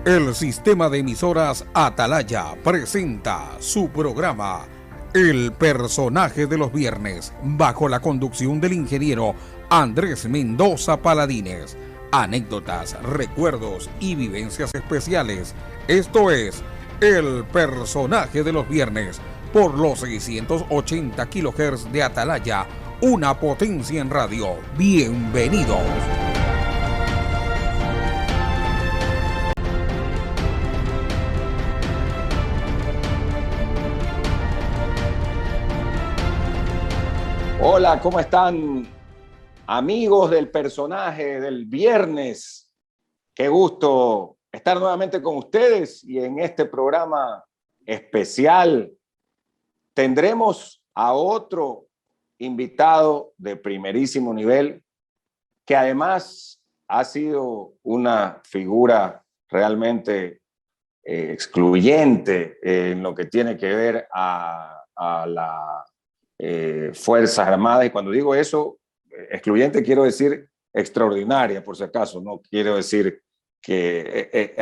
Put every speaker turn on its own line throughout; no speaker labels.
El sistema de emisoras Atalaya presenta su programa El Personaje de los Viernes, bajo la conducción del ingeniero Andrés Mendoza Paladines. Anécdotas, recuerdos y vivencias especiales. Esto es El Personaje de los Viernes, por los 680 kHz de Atalaya, una potencia en radio. Bienvenidos.
Hola, ¿cómo están, amigos del Personaje del Viernes? Qué gusto estar nuevamente con ustedes, y en este programa especial tendremos a otro invitado de primerísimo nivel, que además ha sido una figura realmente excluyente en lo que tiene que ver a la Fuerzas Armadas. Y cuando digo eso, excluyente, quiero decir extraordinaria, por si acaso. No quiero decir que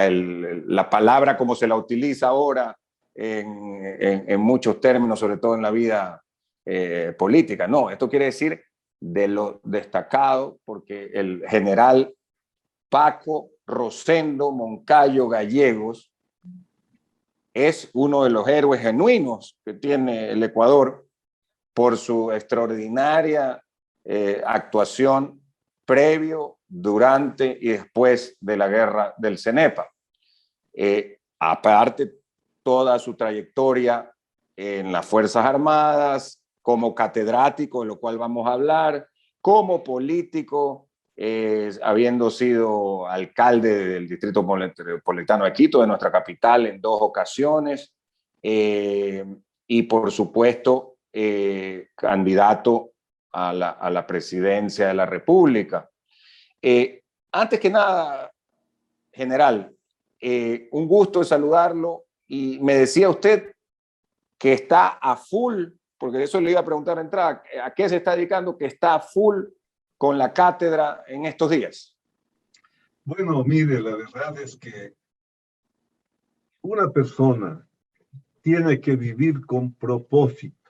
la palabra como se la utiliza ahora en muchos términos, sobre todo en la vida política. No, esto quiere decir de lo destacado, porque el general Paco Rosendo Moncayo Gallegos es uno de los héroes genuinos que tiene el Ecuador, por su extraordinaria actuación previo, durante y después de la guerra del Cenepa. Aparte, toda su trayectoria en las Fuerzas Armadas, como catedrático, de lo cual vamos a hablar, como político, habiendo sido alcalde del Distrito Metropolitano de Quito, de nuestra capital, en 2 ocasiones, y por supuesto, candidato a la presidencia de la República. Antes que nada, general, un gusto de saludarlo, y me decía usted que está a full, porque eso le iba a preguntar a entrada, ¿a qué se está dedicando? Que está a full con la cátedra en estos días.
Bueno, mire, la verdad es que una persona tiene que vivir con propósito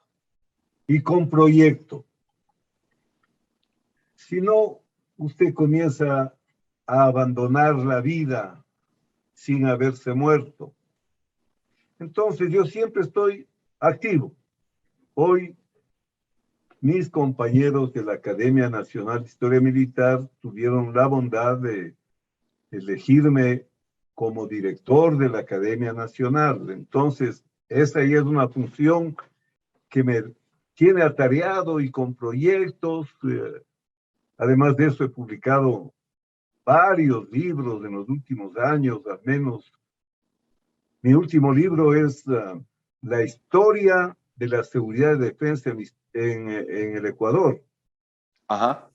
y con proyecto. Si no, usted comienza a abandonar la vida sin haberse muerto. Entonces, yo siempre estoy activo. Hoy, mis compañeros de la Academia Nacional de Historia Militar tuvieron la bondad de elegirme como director de la Academia Nacional. Entonces, esa ya es una función que me tiene atareado y con proyectos. Además de eso, he publicado varios libros en los últimos años, al menos. Mi último libro es La historia de la seguridad y defensa en el Ecuador.
Ajá.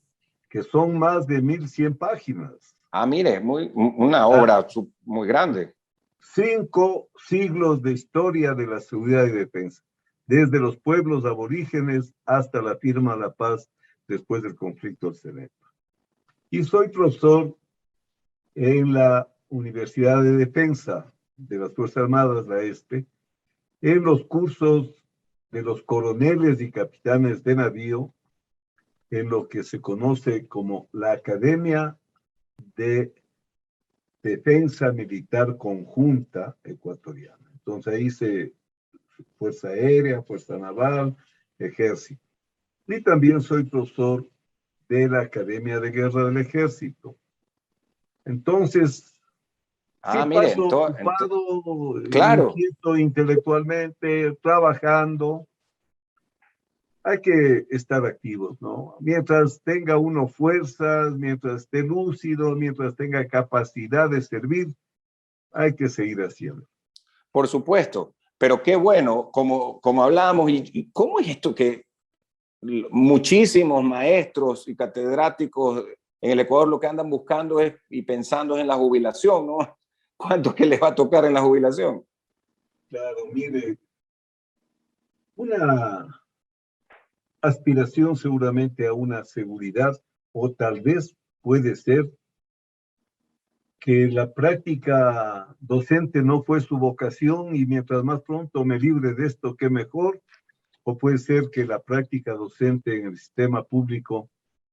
Que son más de 1100 páginas.
Mire, una obra muy grande.
5 siglos de historia de la seguridad y defensa, desde los pueblos aborígenes hasta la firma de la paz después del conflicto del Cenepa. Y soy profesor en la Universidad de Defensa de las Fuerzas Armadas, la ESPE, en los cursos de los coroneles y capitanes de navío, en lo que se conoce como la Academia de Defensa Militar Conjunta Ecuatoriana. Entonces ahí hice Fuerza Aérea, Fuerza Naval, Ejército. Y también soy profesor de la Academia de Guerra del Ejército. Entonces, sí
Mire,
paso ocupado,
claro.
inquieto intelectualmente, trabajando. Hay que estar activos, ¿no? Mientras tenga uno fuerzas, mientras esté lúcido, mientras tenga capacidad de servir, hay que seguir haciendo.
Por supuesto, pero qué bueno, como hablábamos, y cómo es esto que muchísimos maestros y catedráticos en el Ecuador lo que andan buscando es y pensando es en la jubilación, ¿no? ¿Cuánto es que les va a tocar en la jubilación?
Claro, mire, una aspiración seguramente a una seguridad, o tal vez puede ser que la práctica docente no fue su vocación y mientras más pronto me libre de esto, qué mejor, o puede ser que la práctica docente en el sistema público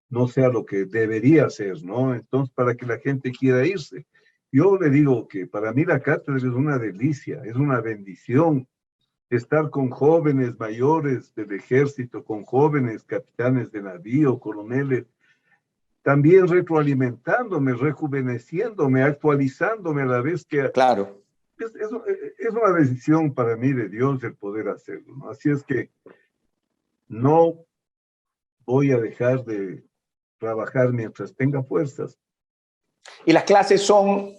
no sea lo que debería ser, ¿no? Entonces, para que la gente quiera irse. Yo le digo que para mí la cátedra es una delicia, es una bendición estar con jóvenes mayores del ejército, con jóvenes capitanes de navío, coroneles, también retroalimentándome, rejuveneciéndome, actualizándome a la vez que
Claro.
es una decisión para mí de Dios el poder hacerlo, ¿no? Así es que no voy a dejar de trabajar mientras tenga fuerzas.
¿Y las clases son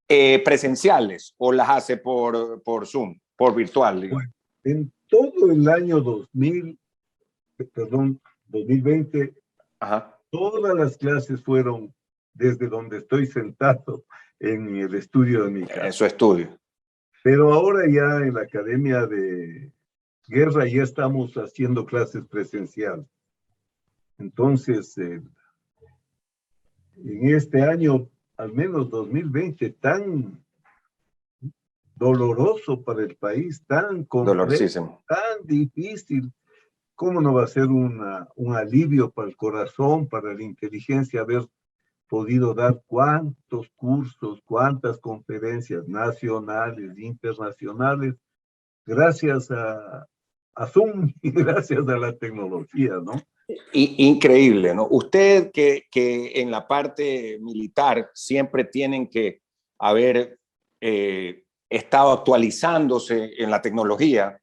presenciales o las hace por Zoom, por virtual, digamos?
Bueno, en todo el año 2020,
Ajá.
todas las clases fueron desde donde estoy sentado en el estudio de mi
En
casa.
su estudio.
Pero ahora ya en la Academia de Guerra ya estamos haciendo clases presenciales. Entonces, en este año, al menos 2020, tan doloroso para el país, tan complejo,
Dolorosísimo.
tan difícil, ¿cómo no va a ser un alivio para el corazón, para la inteligencia, haber podido dar cuántos cursos, cuántas conferencias nacionales, internacionales, gracias a Zoom y gracias a la tecnología, ¿no?
Increíble, ¿no? Usted que en la parte militar siempre tienen que haber estado actualizándose en la tecnología,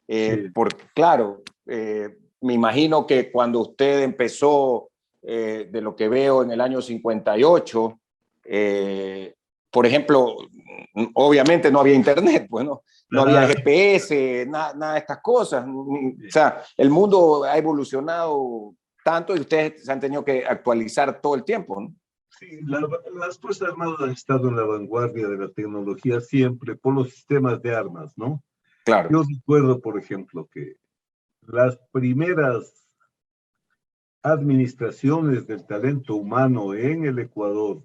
Sí.
porque claro, me imagino que cuando usted empezó, de lo que veo en el año 58, por ejemplo, obviamente no había internet, pues no había GPS, nada de estas cosas. O sea, el mundo ha evolucionado tanto y ustedes se han tenido que actualizar todo el tiempo, ¿no?
Sí, las Fuerzas Armadas han estado en la vanguardia de la tecnología siempre por los sistemas de armas, ¿no?
Claro.
Yo recuerdo, por ejemplo, que las primeras administraciones del talento humano en el Ecuador,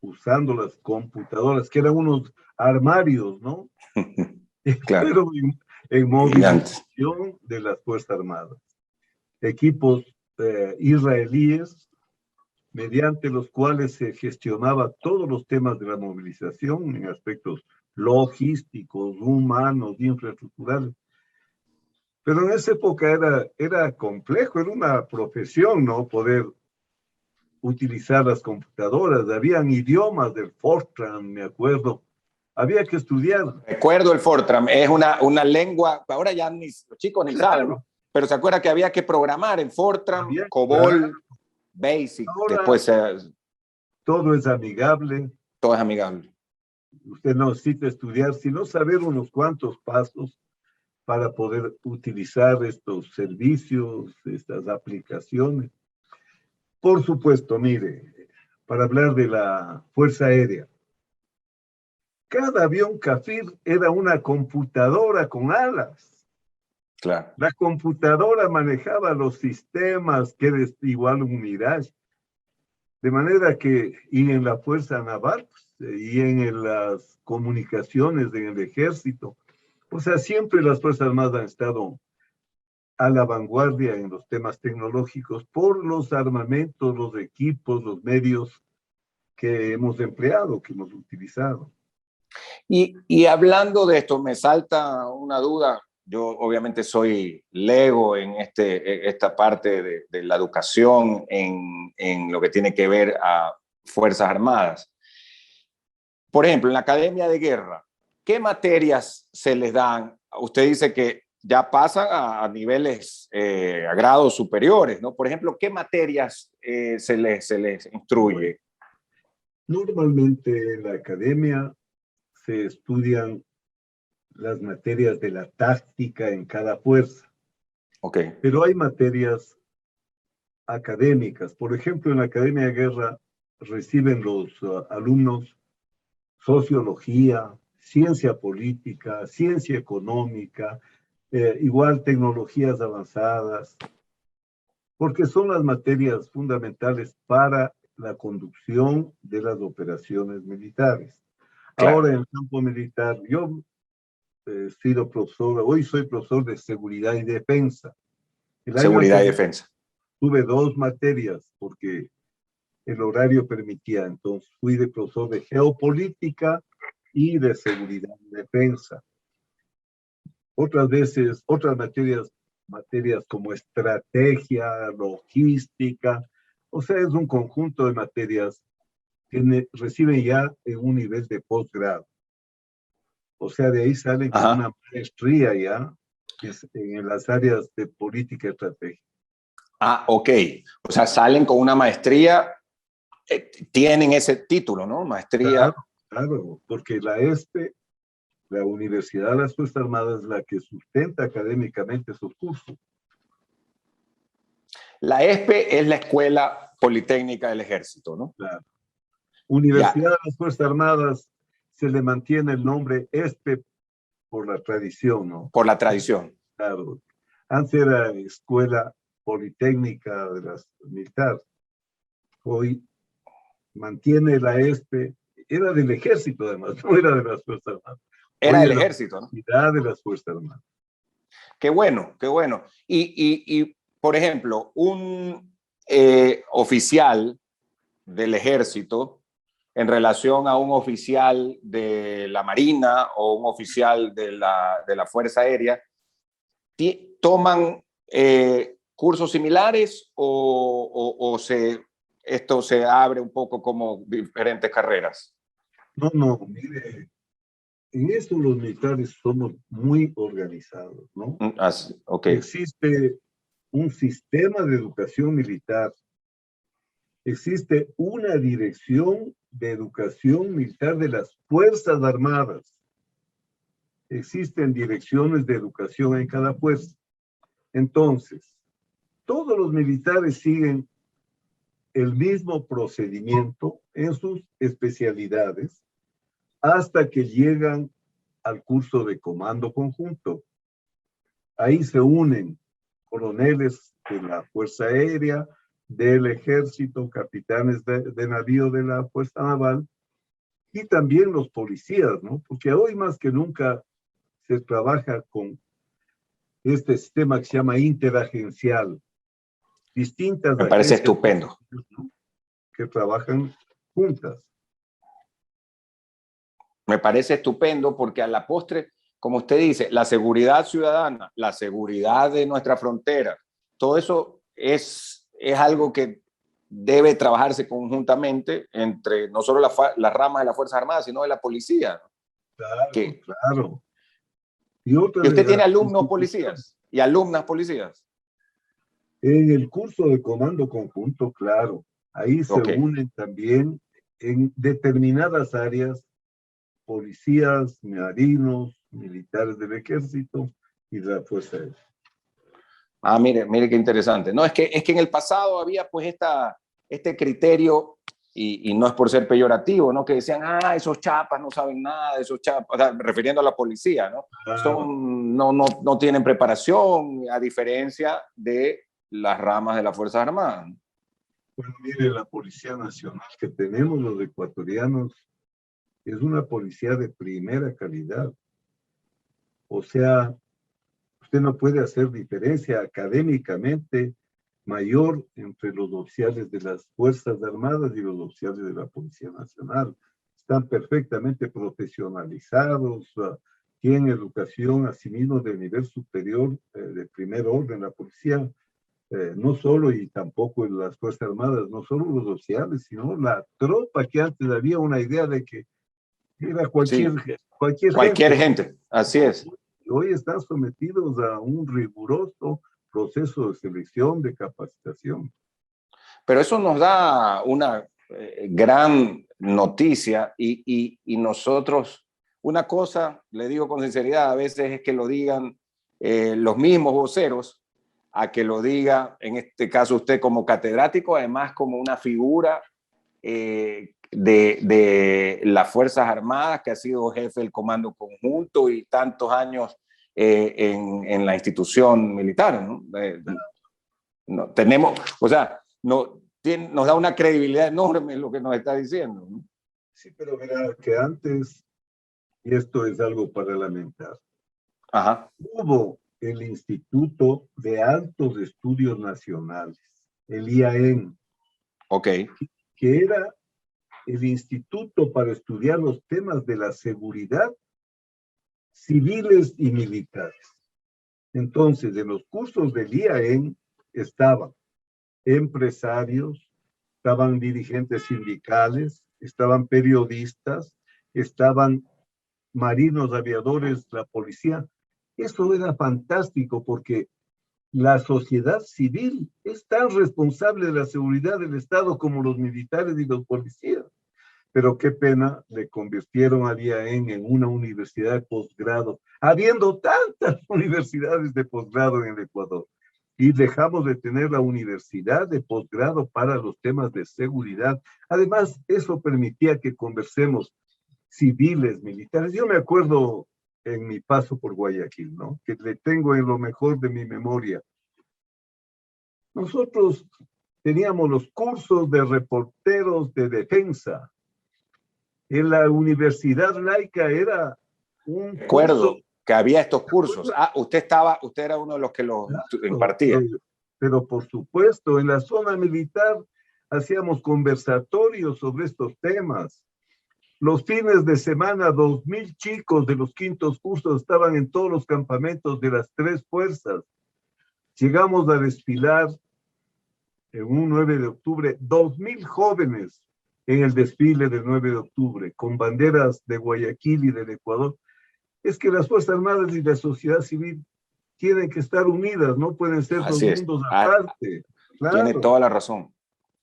usando las computadoras, que eran unos armarios, ¿no?
Claro.
Pero en movilización de las Fuerzas Armadas. Equipos israelíes, mediante los cuales se gestionaba todos los temas de la movilización en aspectos logísticos, humanos, infraestructurales. Pero en esa época era complejo, era una profesión, ¿no? Poder utilizar las computadoras. Habían idiomas del Fortran, me acuerdo. Había que estudiar.
Recuerdo el Fortran, es una lengua, ahora ya los chicos ni saben, ¿no? Pero se acuerda que había que programar en Fortran, COBOL, Basic,
ahora,
después
todo es amigable.
Todo es amigable.
Usted no necesita estudiar, sino saber unos cuantos pasos para poder utilizar estos servicios, estas aplicaciones. Por supuesto, mire, para hablar de la Fuerza Aérea, cada avión Kafir era una computadora con alas.
Claro.
La computadora manejaba los sistemas, que era igual un Mirage. De manera que, y en la Fuerza Naval, y en las comunicaciones, en el ejército, o sea, siempre las Fuerzas Armadas han estado a la vanguardia en los temas tecnológicos por los armamentos, los equipos, los medios que hemos empleado, que hemos utilizado.
Y hablando de esto, me salta una duda. Yo obviamente soy lego en esta parte de la educación en lo que tiene que ver a Fuerzas Armadas. Por ejemplo, en la Academia de Guerra, ¿qué materias se les dan? Usted dice que ya pasan a niveles, a grados superiores, ¿no? Por ejemplo, ¿qué materias se les instruye?
Normalmente en la academia se estudian las materias de la táctica en cada fuerza.
Okay.
Pero hay materias académicas. Por ejemplo, en la Academia de Guerra reciben los alumnos sociología, ciencia política, ciencia económica, igual tecnologías avanzadas. porque son las materias fundamentales para la conducción de las operaciones militares.
Claro.
Ahora en el campo militar, yo he sido profesor, hoy soy profesor de seguridad y defensa. El año
Seguridad y
anterior
defensa.
tuve 2 materias porque el horario permitía, entonces fui de profesor de geopolítica y de seguridad y defensa. Otras veces, otras materias como estrategia, logística, o sea, es un conjunto de materias que reciben ya en un nivel de posgrado. O sea, de ahí salen con
Ajá.
una maestría ya en las áreas de política y estrategia.
Ah, ok. O sea, salen con una maestría, tienen ese título, ¿no? Maestría.
Claro, claro, porque la ESPE, la Universidad de las Fuerzas Armadas, es la que sustenta académicamente esos cursos.
La ESPE es la Escuela Politécnica del Ejército, ¿no?
Claro. Universidad
Ya.
de las Fuerzas Armadas se le mantiene el nombre ESPE por la tradición, ¿no?
Por la tradición.
Claro. Antes era Escuela Politécnica de las Militares. Hoy mantiene la ESPE, era del Ejército además, no era de las Fuerzas Armadas.
Era
Hoy
del
es la
Ejército, ¿no?
Universidad de las Fuerzas Armadas.
Qué bueno, qué bueno. Y por ejemplo, un oficial del Ejército en relación a un oficial de la Marina o un oficial de la Fuerza Aérea, ¿toman cursos similares o esto se abre un poco como diferentes carreras?
No, mire, en esto los militares somos muy organizados, ¿no?
Así, ok.
Existe un sistema de educación militar, existe una dirección de educación militar de las Fuerzas Armadas, existen direcciones de educación en cada fuerza. Entonces, todos los militares siguen el mismo procedimiento en sus especialidades hasta que llegan al curso de comando conjunto. Ahí se unen coroneles de la Fuerza Aérea, del Ejército, capitanes de navío de la Fuerza Naval y también los policías, ¿no? Porque hoy más que nunca se trabaja con este sistema que se llama interagencial. Distintas
Me parece
agencias,
estupendo.
¿no?, que trabajan juntas.
Me parece estupendo porque a la postre, como usted dice, la seguridad ciudadana, la seguridad de nuestra frontera, todo eso es algo que debe trabajarse conjuntamente entre no solo las ramas de las Fuerzas Armadas, sino de la policía.
Claro,
Que,
claro. Y otra
que
de
usted tiene
las
alumnos
instituciones,
policías y alumnas policías.
en el curso de comando conjunto, claro, ahí se
Ok.
unen también en determinadas áreas policías, marinos, militares del ejército y de la Fuerza Aérea.
Ah, mire qué interesante. No, es que en el pasado había pues este criterio, y no es por ser peyorativo, ¿no? Que decían, esos chapas no saben nada, esos chapas, o sea, refiriendo a la policía, ¿no?
Claro.
No tienen preparación, a diferencia de las ramas de las Fuerzas Armadas.
Bueno, mire, la Policía Nacional que tenemos los ecuatorianos es una policía de primera calidad. O sea, usted no puede hacer diferencia académicamente mayor entre los oficiales de las Fuerzas Armadas y los oficiales de la Policía Nacional. Están perfectamente profesionalizados, tienen educación asimismo de nivel superior, de primer orden. La policía, no solo y tampoco en las Fuerzas Armadas, no solo los oficiales, sino la tropa, que antes había una idea de que era cualquier
Sí,
gente.
cualquier gente, así es.
Hoy están sometidos a un riguroso proceso de selección, de capacitación.
Pero eso nos da una gran noticia y nosotros, una cosa, le digo con sinceridad, a veces es que lo digan los mismos voceros, a que lo diga, en este caso usted como catedrático, además como una figura de las Fuerzas Armadas, que ha sido jefe del Comando Conjunto y tantos años en la institución militar, ¿no? no tenemos, o sea, no, nos da una credibilidad enorme lo que nos está diciendo, ¿no?
Sí, pero verá que antes, y esto es algo para lamentar,
Ajá.
hubo el Instituto de Altos Estudios Nacionales, el IAEN,
Ok.
que era el instituto para estudiar los temas de la seguridad civiles y militares. Entonces, en los cursos del IAEN estaban empresarios, estaban dirigentes sindicales, estaban periodistas, estaban marinos, aviadores, la policía. Eso era fantástico porque la sociedad civil es tan responsable de la seguridad del Estado como los militares y los policías. Pero qué pena, le convirtieron al IAEN en una universidad de posgrado, habiendo tantas universidades de posgrado en el Ecuador. Y dejamos de tener la universidad de posgrado para los temas de seguridad. Además, eso permitía que conversemos civiles, militares. Yo me acuerdo en mi paso por Guayaquil, ¿no? Que le tengo en lo mejor de mi memoria. Nosotros teníamos los cursos de reporteros de defensa. En la universidad laica era un
Recuerdo
curso.
que había estos cursos. Ah, usted era uno de los que los impartía.
Pero por supuesto, en la zona militar hacíamos conversatorios sobre estos temas. Los fines de semana, 2,000 chicos de los quintos cursos estaban en todos los campamentos de las tres fuerzas. Llegamos a desfilar en un 9 de octubre, 2,000 jóvenes en el desfile del 9 de octubre, con banderas de Guayaquil y del Ecuador. Es que las Fuerzas Armadas y la sociedad civil tienen que estar unidas, no pueden ser dos mundos aparte. Claro.
Tiene toda la razón.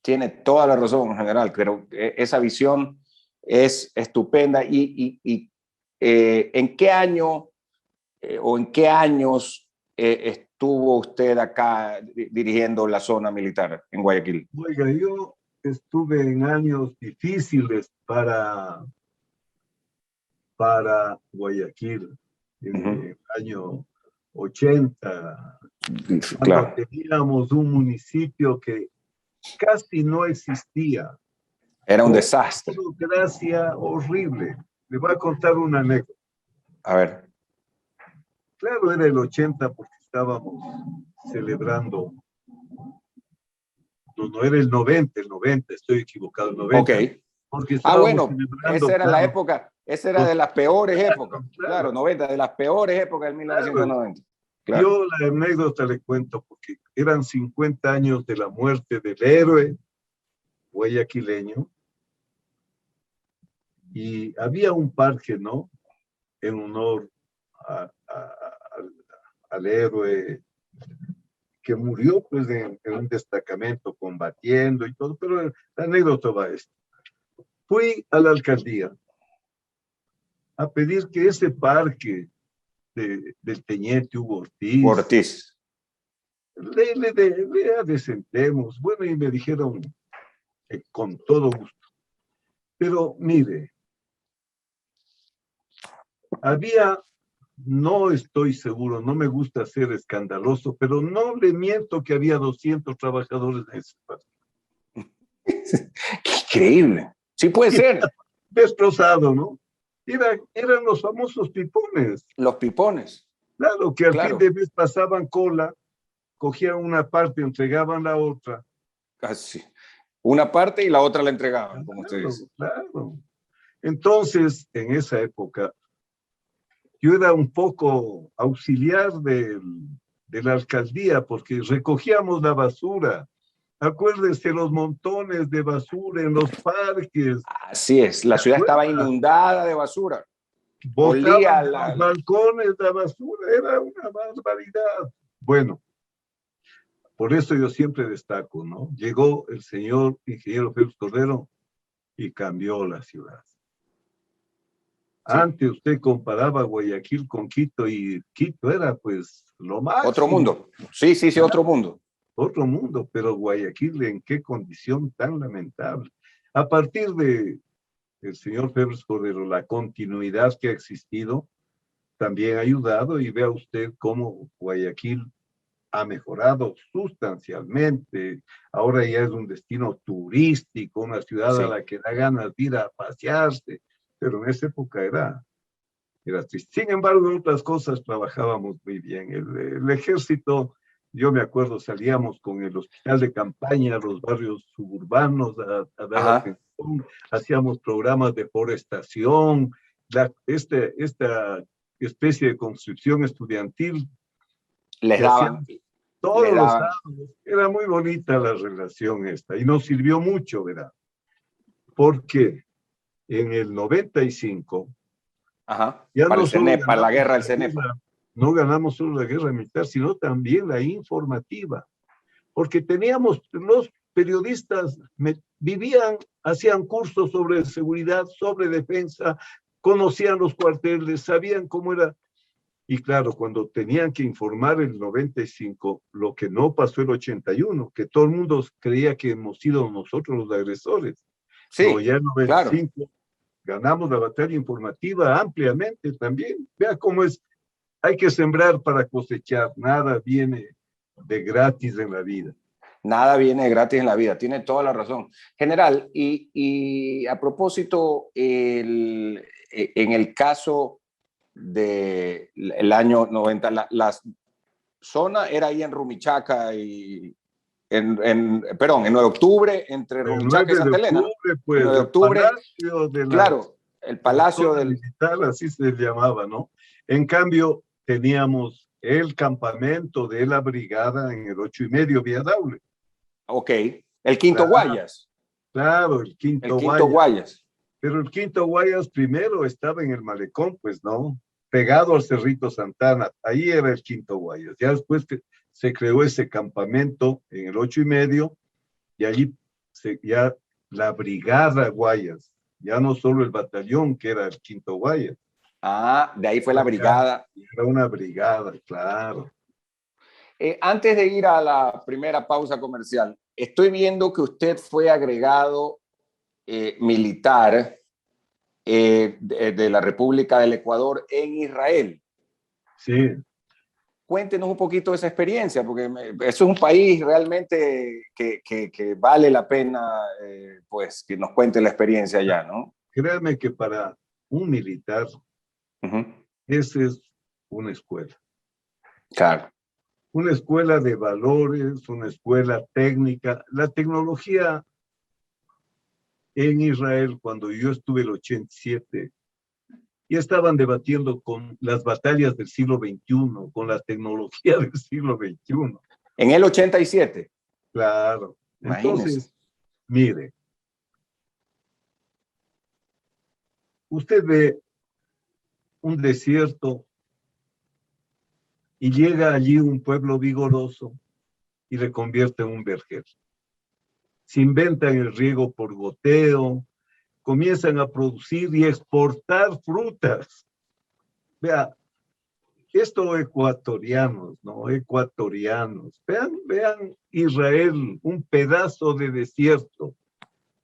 Tiene toda la razón, general, pero esa visión es estupenda. ¿En qué año o en qué años estuvo usted acá dirigiendo la zona militar en Guayaquil?
Oiga, yo estuve en años difíciles para Guayaquil, en el año 80,
claro.
cuando teníamos un municipio que casi no existía.
Era un desastre.
Una burocracia horrible. Le voy a contar una anécdota.
A ver.
Claro, era el 80 porque estábamos celebrando. No era el 90, estoy equivocado, el 90.
Ok.
Porque
bueno, esa era la época, esa era de las peores épocas. Claro, 90, de las peores épocas del 1990. Claro.
Yo la anécdota le cuento porque eran 50 años de la muerte del héroe guayaquileño y había un parque, ¿no? En honor al héroe que murió pues en un destacamento combatiendo y todo, pero la anécdota va a esto. Fui a la alcaldía a pedir que ese parque del teniente Hugo Ortiz, le adecentemos. Bueno, y me dijeron con todo gusto. Pero mire, no estoy seguro, no me gusta ser escandaloso, pero no le miento que había 200 trabajadores en ese parque.
¡Qué increíble! Sí puede ser.
Destrozado, ¿no? Eran los famosos pipones.
Los pipones.
Claro, que al fin de mes pasaban cola, cogían una parte, entregaban la otra.
Casi. Una parte y la otra la entregaban, como usted dice.
Claro. Entonces, en esa época, yo era un poco auxiliar de la alcaldía porque recogíamos la basura. Acuérdense los montones de basura en los parques.
Así es, la ciudad estaba inundada de basura.
Olía los balcones de basura, era una barbaridad. Bueno, por eso yo siempre destaco, ¿no? Llegó el señor ingeniero Félix Cordero y cambió la ciudad. Sí. Antes usted comparaba Guayaquil con Quito y Quito era pues lo máximo.
Otro mundo, sí, otro mundo.
Otro mundo, pero Guayaquil en qué condición tan lamentable. A partir de el señor Félix Cordero, la continuidad que ha existido también ha ayudado y vea usted cómo Guayaquil ha mejorado sustancialmente. Ahora ya es un destino turístico, una ciudad a
Sí.
la que da ganas de ir a pasearse, pero en esa época era triste. Sin embargo, en otras cosas trabajábamos muy bien. El ejército, yo me acuerdo, salíamos con el hospital de campaña a los barrios suburbanos a dar
Ajá.
atención, hacíamos programas de forestación, esta especie de construcción estudiantil
Les
que
daban,
hacíamos
les
todos los
daban.
sábados. Era muy bonita la relación esta y nos sirvió mucho, ¿verdad? Porque en el 95
Ajá.
ya
Para
no
el
solo
CENEP, para la
ganamos
guerra del
la
CENEPA.
guerra, no ganamos solo la guerra militar, sino también la informativa, porque teníamos los periodistas, vivían, hacían cursos sobre seguridad, sobre defensa, conocían los cuarteles, sabían cómo era. Y claro, cuando tenían que informar el 95, lo que no pasó el 81, que todo el mundo creía que hemos sido nosotros los agresores. No,
Sí,
ya el
claro.
95 ganamos la batalla informativa ampliamente también. Vea cómo es, hay que sembrar para cosechar, nada viene de gratis en la vida.
Nada viene gratis en la vida, tiene toda la razón. General, y a propósito, en el caso del año 90, la zona era ahí en Rumichaca y perdón, en 9 de octubre, entre
El
Rumichaca y
9 de
Santa Elena, ¿no?
octubre,
El
pues,
9 de
el
octubre,
palacio
claro, el
de la
palacio
zona
del...
militar, así se llamaba, ¿no? En cambio, teníamos el campamento de la brigada en el 8 y medio, Vía Daule.
Ok, el Quinto
Claro,
Guayas,
claro, el
el
quinto
Quinto
Guayas.
Guayas.
Pero el quinto Guayas primero estaba en el malecón, pues no, pegado al Cerrito Santana. Ahí era el quinto Guayas. Ya después que se creó ese campamento en el 8 y medio, y allí ya la brigada Guayas, ya no solo el batallón que era el quinto Guayas.
Ah, de ahí fue la
Ya
brigada.
era una brigada, claro.
Antes de ir a la primera pausa comercial, estoy viendo que usted fue agregado militar de la República del Ecuador en Israel.
Sí,
Cuéntenos un poquito de esa experiencia, porque eso es un país realmente que vale la pena, pues, que nos cuente la experiencia allá, ¿no?
créame que para un militar,
Uh-huh.
esa es una escuela.
Claro.
Una escuela de valores, una escuela técnica. La tecnología en Israel, cuando yo estuve en el 87, ya estaban debatiendo con las batallas del siglo XXI, con la tecnología del siglo XXI.
En el 87.
Claro.
Imagínense.
Entonces, mire, usted ve un desierto y llega allí un pueblo vigoroso y le convierte en un vergel. Se inventan el riego por goteo, comienzan a producir y exportar frutas. Vea, esto ecuatorianos, ¿no? Ecuatorianos. Vean Israel, un pedazo de desierto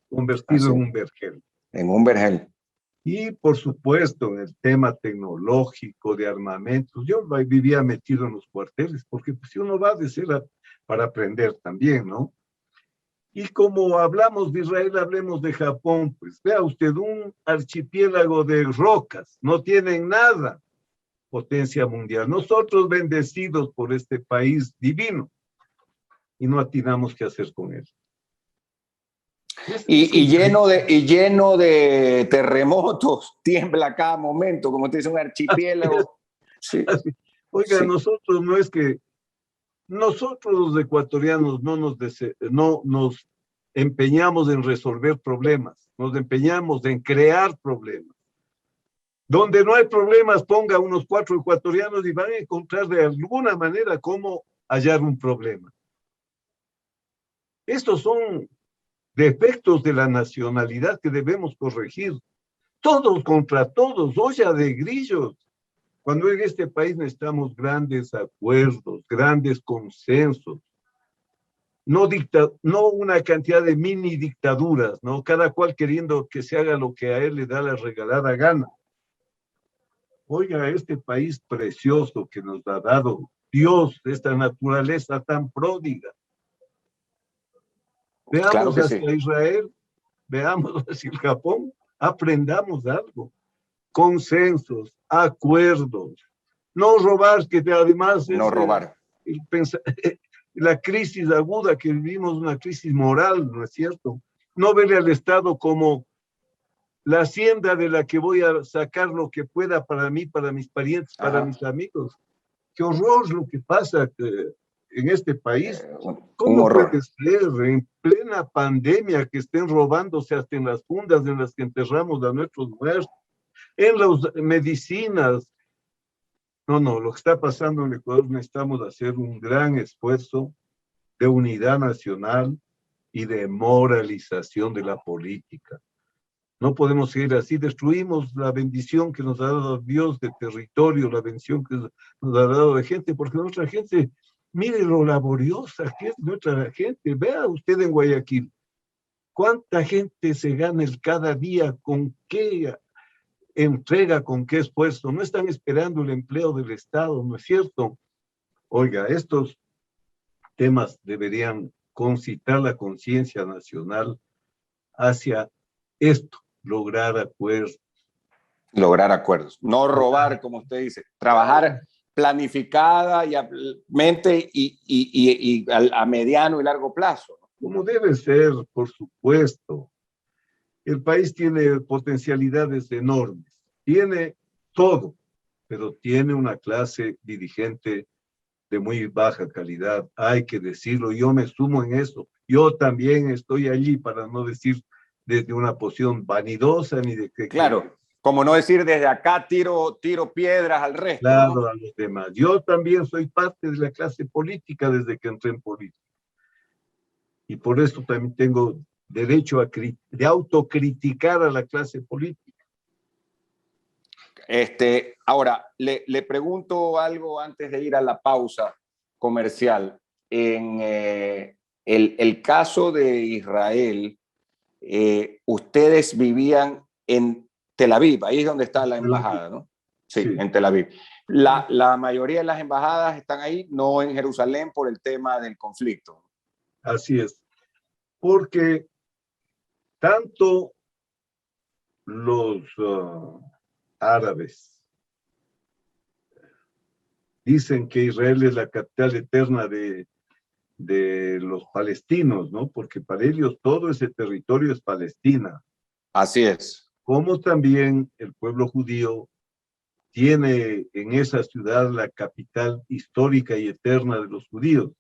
convertido
Así,
en un vergel.
en un vergel.
Y por supuesto, en el tema tecnológico de armamentos, yo vivía metido en los cuarteles, porque pues, si uno va a decir para aprender también, ¿no? Y como hablamos de Israel, hablemos de Japón, pues vea usted un archipiélago de rocas, no tienen nada, potencia mundial. Nosotros bendecidos por este país divino y no atinamos qué hacer con él.
Y lleno de terremotos, tiembla a cada momento, como te dice, un archipiélago. Sí,
Oiga,
sí.
nosotros no es que nosotros los ecuatorianos no nos empeñamos en resolver problemas, nos empeñamos en crear problemas. Donde no hay problemas, ponga unos 4 ecuatorianos y van a encontrar de alguna manera cómo hallar un problema. Estos son defectos de la nacionalidad que debemos corregir. Todos contra todos, olla de grillos. Cuando en este país necesitamos grandes acuerdos, grandes consensos, no una cantidad de mini dictaduras, ¿no? Cada cual queriendo que se haga lo que a él le da la regalada gana. Oiga, este país precioso que nos ha dado Dios, esta naturaleza tan pródiga. Veamos
Claro que
hacia
sí.
Israel, veamos hacia el Japón, aprendamos algo. Consensos, acuerdos, no robar, que además
No
es
robar.
la crisis aguda que vivimos, una crisis moral, ¿no es cierto? No verle al Estado como la hacienda de la que voy a sacar lo que pueda para mí, para mis parientes, para
Ajá.
mis amigos. Qué horror lo que pasa en este país.
Un
¿Cómo
horror.
puede ser en plena pandemia que estén robándose hasta en las fundas en las que enterramos a nuestros muertos, en las medicinas? No, lo que está pasando en Ecuador, necesitamos hacer un gran esfuerzo de unidad nacional y de moralización de la política. No podemos seguir así, destruimos la bendición que nos ha dado Dios de territorio, la bendición que nos ha dado de gente, porque nuestra gente, mire lo laboriosa que es nuestra gente. Vea usted en Guayaquil, cuánta gente se gana cada día, con qué entrega, con qué esfuerzo. No están esperando el empleo del Estado, ¿no es cierto? Oiga, estos temas deberían concitar la conciencia nacional hacia esto, lograr acuerdos.
Lograr acuerdos. No robar, como usted dice. Trabajar planificadamente y a mediano y largo plazo.
Como debe ser, por supuesto. El país tiene potencialidades enormes, tiene todo, pero tiene una clase dirigente de muy baja calidad, hay que decirlo, yo me sumo en eso, yo también estoy allí, para no decir desde una posición vanidosa ni de que...
Claro, como no decir desde acá tiro piedras al resto.
Claro,
¿no?
a los demás. Yo también soy parte de la clase política desde que entré en política. Y por eso también tengo derecho de autocriticar a la clase política.
Ahora, le pregunto algo antes de ir a la pausa comercial. En el caso de Israel, ustedes vivían en Tel Aviv, ahí es donde está la embajada, ¿no? Sí,
Sí.
en Tel Aviv. La mayoría de las embajadas están ahí, no en Jerusalén por el tema del conflicto.
Así es, porque tanto los árabes dicen que Israel es la capital eterna de los palestinos, ¿no? Porque para ellos todo ese territorio es Palestina.
Así es.
Como también el pueblo judío tiene en esa ciudad la capital histórica y eterna de los judíos.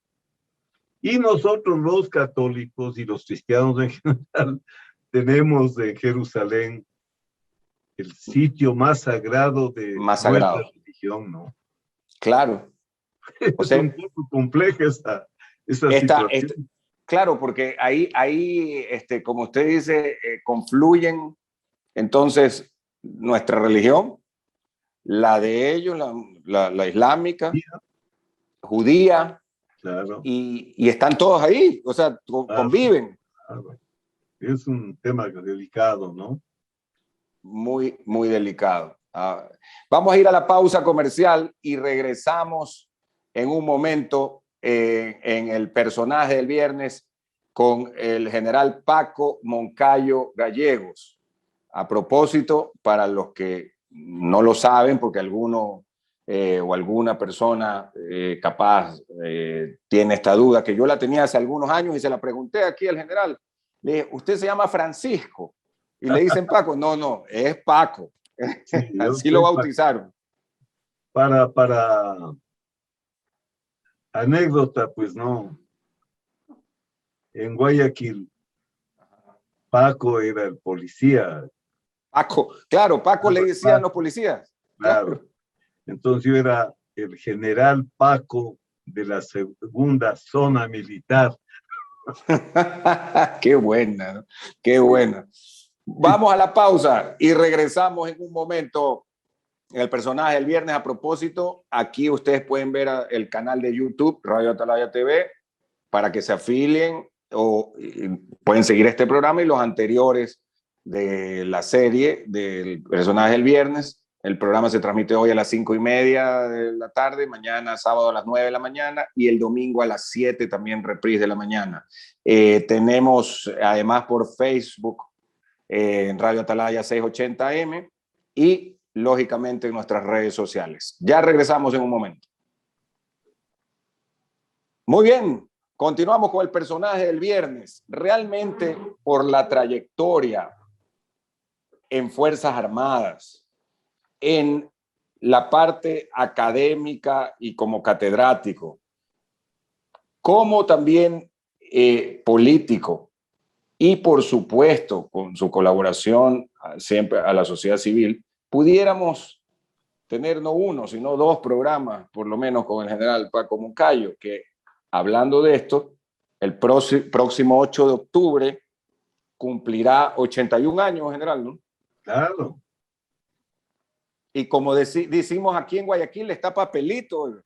Y nosotros los católicos y los cristianos en general tenemos en Jerusalén el sitio más sagrado de nuestra religión, ¿no?
Claro.
O sea, es un poco compleja esa situación.
Claro, porque ahí como usted dice, confluyen entonces nuestra religión, la de ellos, la islámica, judía,
claro.
Y están todos ahí, o sea, conviven.
Claro. Es un tema delicado, ¿no?
Muy, muy delicado. Vamos a ir a la pausa comercial y regresamos en un momento en el personaje del viernes con el general Paco Moncayo Gallegos. A propósito, para los que no lo saben, porque alguno o alguna persona capaz tiene esta duda, que yo la tenía hace algunos años y se la pregunté aquí al general. Le dije, ¿usted se llama Francisco? Y le dicen Paco. No, es Paco. Sí, así lo bautizaron.
Para anécdota, pues no. En Guayaquil, Paco era el policía.
Paco, claro, Paco le decían los policías.
Claro. Entonces yo era el general Paco de la segunda zona militar.
Qué buena, ¿no? Qué buena. Vamos a la pausa y regresamos en un momento en el personaje del viernes. A propósito, aquí ustedes pueden ver el canal de YouTube, Radio Atalaya TV, para que se afilien o pueden seguir este programa y los anteriores de la serie del personaje del viernes El programa se transmite hoy a las 5:30 de la tarde, mañana sábado a las 9 de la mañana y el domingo a las 7 también reprise de la mañana. Tenemos además por Facebook en Radio Atalaya 680M y lógicamente en nuestras redes sociales. Ya regresamos en un momento. Muy bien, continuamos con el personaje del viernes. Realmente por la trayectoria en Fuerzas Armadas, en la parte académica y como catedrático, como también político y por supuesto con su colaboración siempre a la sociedad civil, pudiéramos tener no uno, sino dos programas, por lo menos con el general Paco Moncayo, que hablando de esto, el próximo 8 de octubre cumplirá 81 años, general, ¿no?
Claro.
Y como decimos aquí en Guayaquil, está papelito.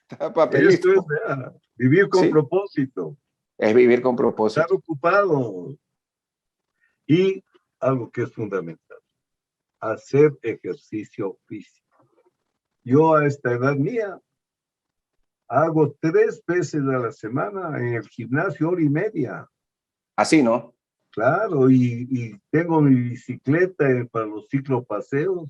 Está papelito.
Eso es vivir con
Sí,
propósito.
es vivir con propósito.
Estar ocupado. Y algo que es fundamental, hacer ejercicio físico. Yo a esta edad mía hago 3 veces a la semana en el gimnasio, 1h30.
Así, ¿no?
Claro, y tengo mi bicicleta para los ciclopaseos.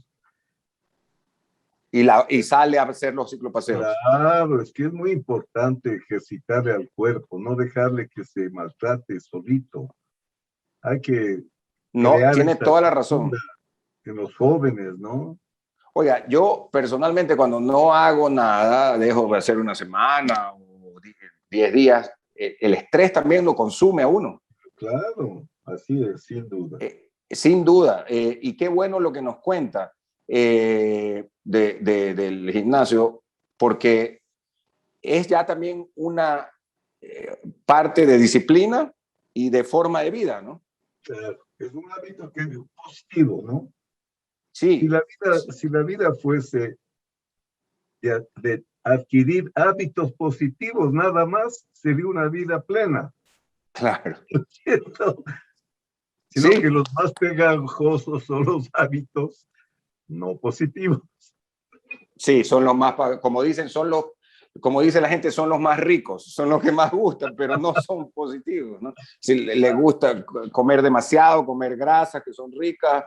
Y sale a hacer los ciclopaseos.
Claro, es que es muy importante ejercitarle al cuerpo, no dejarle que se maltrate solito. Hay que
No,
crear
tiene
esa
toda la razón.
cultura en los jóvenes, ¿no?
Oiga, yo personalmente cuando no hago nada, dejo de hacer una semana o 10 días, el estrés también lo consume a uno.
Claro, así es, sin duda.
Sin duda. Y qué bueno lo que nos cuenta del gimnasio, porque es ya también una parte de disciplina y de forma de vida, ¿no?
Claro, es un hábito que es positivo, ¿no?
Sí.
Si la vida fuese de adquirir hábitos positivos nada más, sería una vida plena.
Claro.
¿Cierto? Sino
Sí.
que los más pegajosos son los hábitos no positivos.
Sí, son los más, como dicen, como dice la gente, son los más ricos, son los que más gustan, pero no son positivos, ¿no? Si le gusta comer demasiado, comer grasas que son ricas,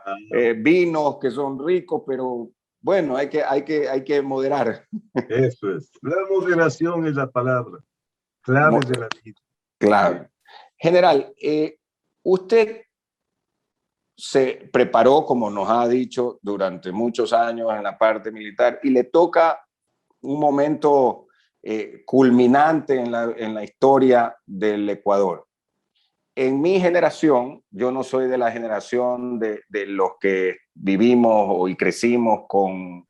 vinos que son ricos, pero bueno, hay que moderar.
Eso es. La moderación es la palabra clave de la vida.
Claro. General, usted se preparó, como nos ha dicho, durante muchos años en la parte militar y le toca un momento culminante en la historia del Ecuador. En mi generación, yo no soy de la generación de los que vivimos y crecimos con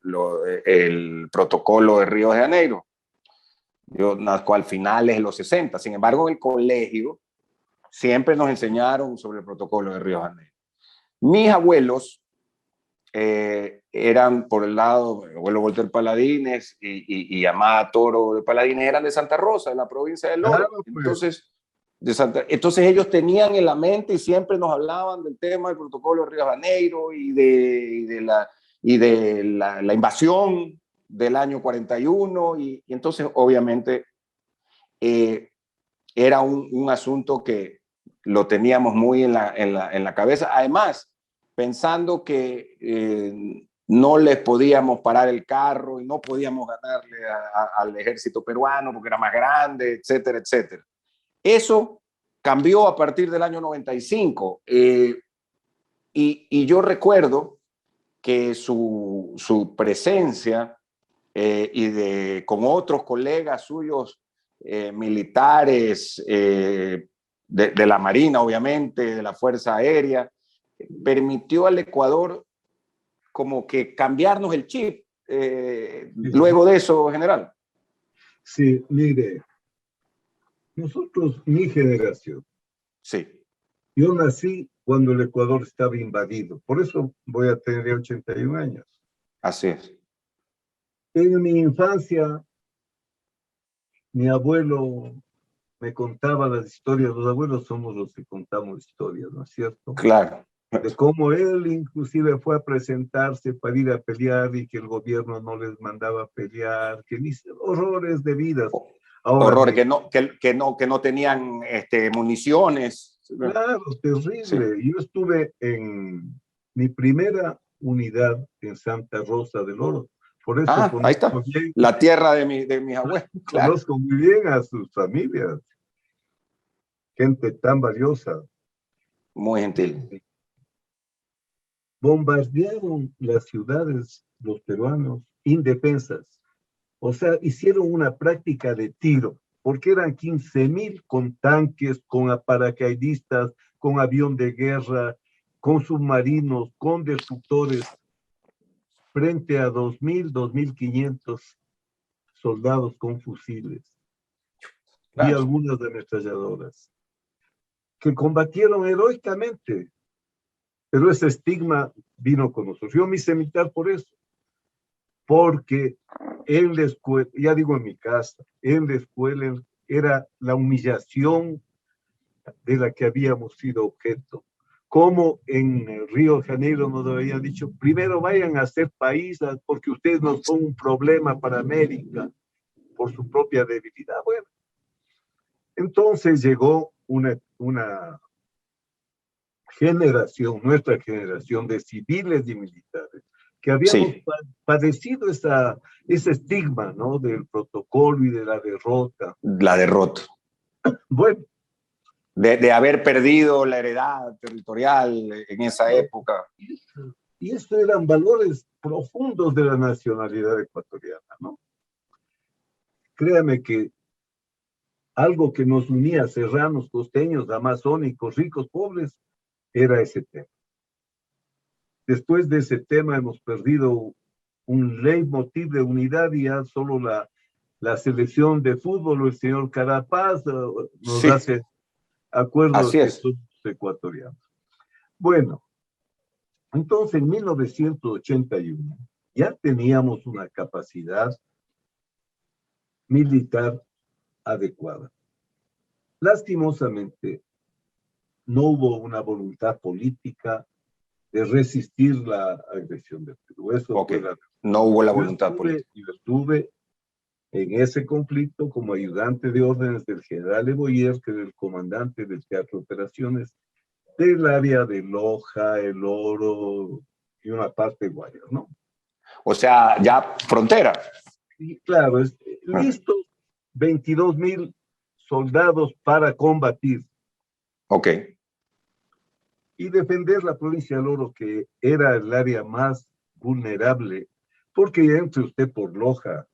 el protocolo de Río de Janeiro. Yo nazco al finales de los 60. Sin embargo, en el colegio siempre nos enseñaron sobre el protocolo de Río de Janeiro. Mis abuelos eran por el lado, mi abuelo Walter Paladines y Amada Toro de Paladines eran de Santa Rosa, de la provincia del Oro.
Claro,
pues. Entonces ellos tenían en la mente y siempre nos hablaban del tema del protocolo de Río de Janeiro y de la invasión del año 41 y entonces obviamente era un asunto que lo teníamos muy en la cabeza. Además, pensando que no les podíamos parar el carro y no podíamos ganarle al ejército peruano porque era más grande, etcétera, etcétera. Eso cambió a partir del año 95 y yo recuerdo que su presencia con otros colegas suyos militares de la Marina, obviamente, de la Fuerza Aérea, permitió al Ecuador como que cambiarnos el chip luego de eso, general.
Sí, mire, nosotros, mi generación,
sí.
Yo nací cuando el Ecuador estaba invadido, por eso voy a tener 81 años.
Así es.
En mi infancia, mi abuelo me contaba las historias, los abuelos somos los que contamos historias, ¿no es cierto?
Claro.
de cómo él inclusive fue a presentarse para ir a pelear y que el gobierno no les mandaba a pelear, que dice horrores de vidas. Ahora,
Horror, que no tenían municiones.
claro, terrible.
Sí.
Yo estuve en mi primera unidad en Santa Rosa del Oro. Por eso
Ahí está.
bien,
La tierra de mis abuelos. Claro.
Conozco muy bien a sus familias. Gente tan valiosa.
Muy gentil.
Bombardearon las ciudades los peruanos indefensas. O sea, hicieron una práctica de tiro, porque eran 15,000 con tanques, con paracaidistas, con avión de guerra, con submarinos, con destructores, frente a 2,000, 2,500 soldados con fusiles y
Claro.
algunas ametralladoras, que combatieron heroicamente, pero ese estigma vino con nosotros. Yo me hice militar por eso, porque en la escuela, ya digo en mi casa, en la escuela era la humillación de la que habíamos sido objeto. Como en Río de Janeiro nos habían dicho, primero vayan a ser países porque ustedes no son un problema para América por su propia debilidad. Bueno, entonces llegó una generación, nuestra generación de civiles y militares, que habíamos padecido ese estigma, ¿no? Del protocolo y de la derrota.
La derrota.
Bueno.
De haber perdido la heredad territorial en esa época.
Y estos eran valores profundos de la nacionalidad ecuatoriana, ¿no? Créame que algo que nos unía, serranos, costeños, amazónicos, ricos, pobres, era ese tema. Después de ese tema hemos perdido un leitmotiv de unidad y ya solo la selección de fútbol o el señor Carapaz nos hace acuerdos que somos ecuatorianos. Bueno, entonces en 1981 ya teníamos una capacidad militar adecuada. Lastimosamente, no hubo una voluntad política de resistir la agresión del Perú. Eso fue
no hubo la voluntad política.
Yo estuve en ese conflicto como ayudante de órdenes del general Eboyer, que era el comandante del Teatro de Operaciones del área de Loja, El Oro y una parte de Guayas, ¿no?
O sea, ya frontera.
Y claro, listos 22,000 soldados para combatir.
Ok.
Y defender la provincia del Oro, que era el área más vulnerable, porque entre usted por Loja.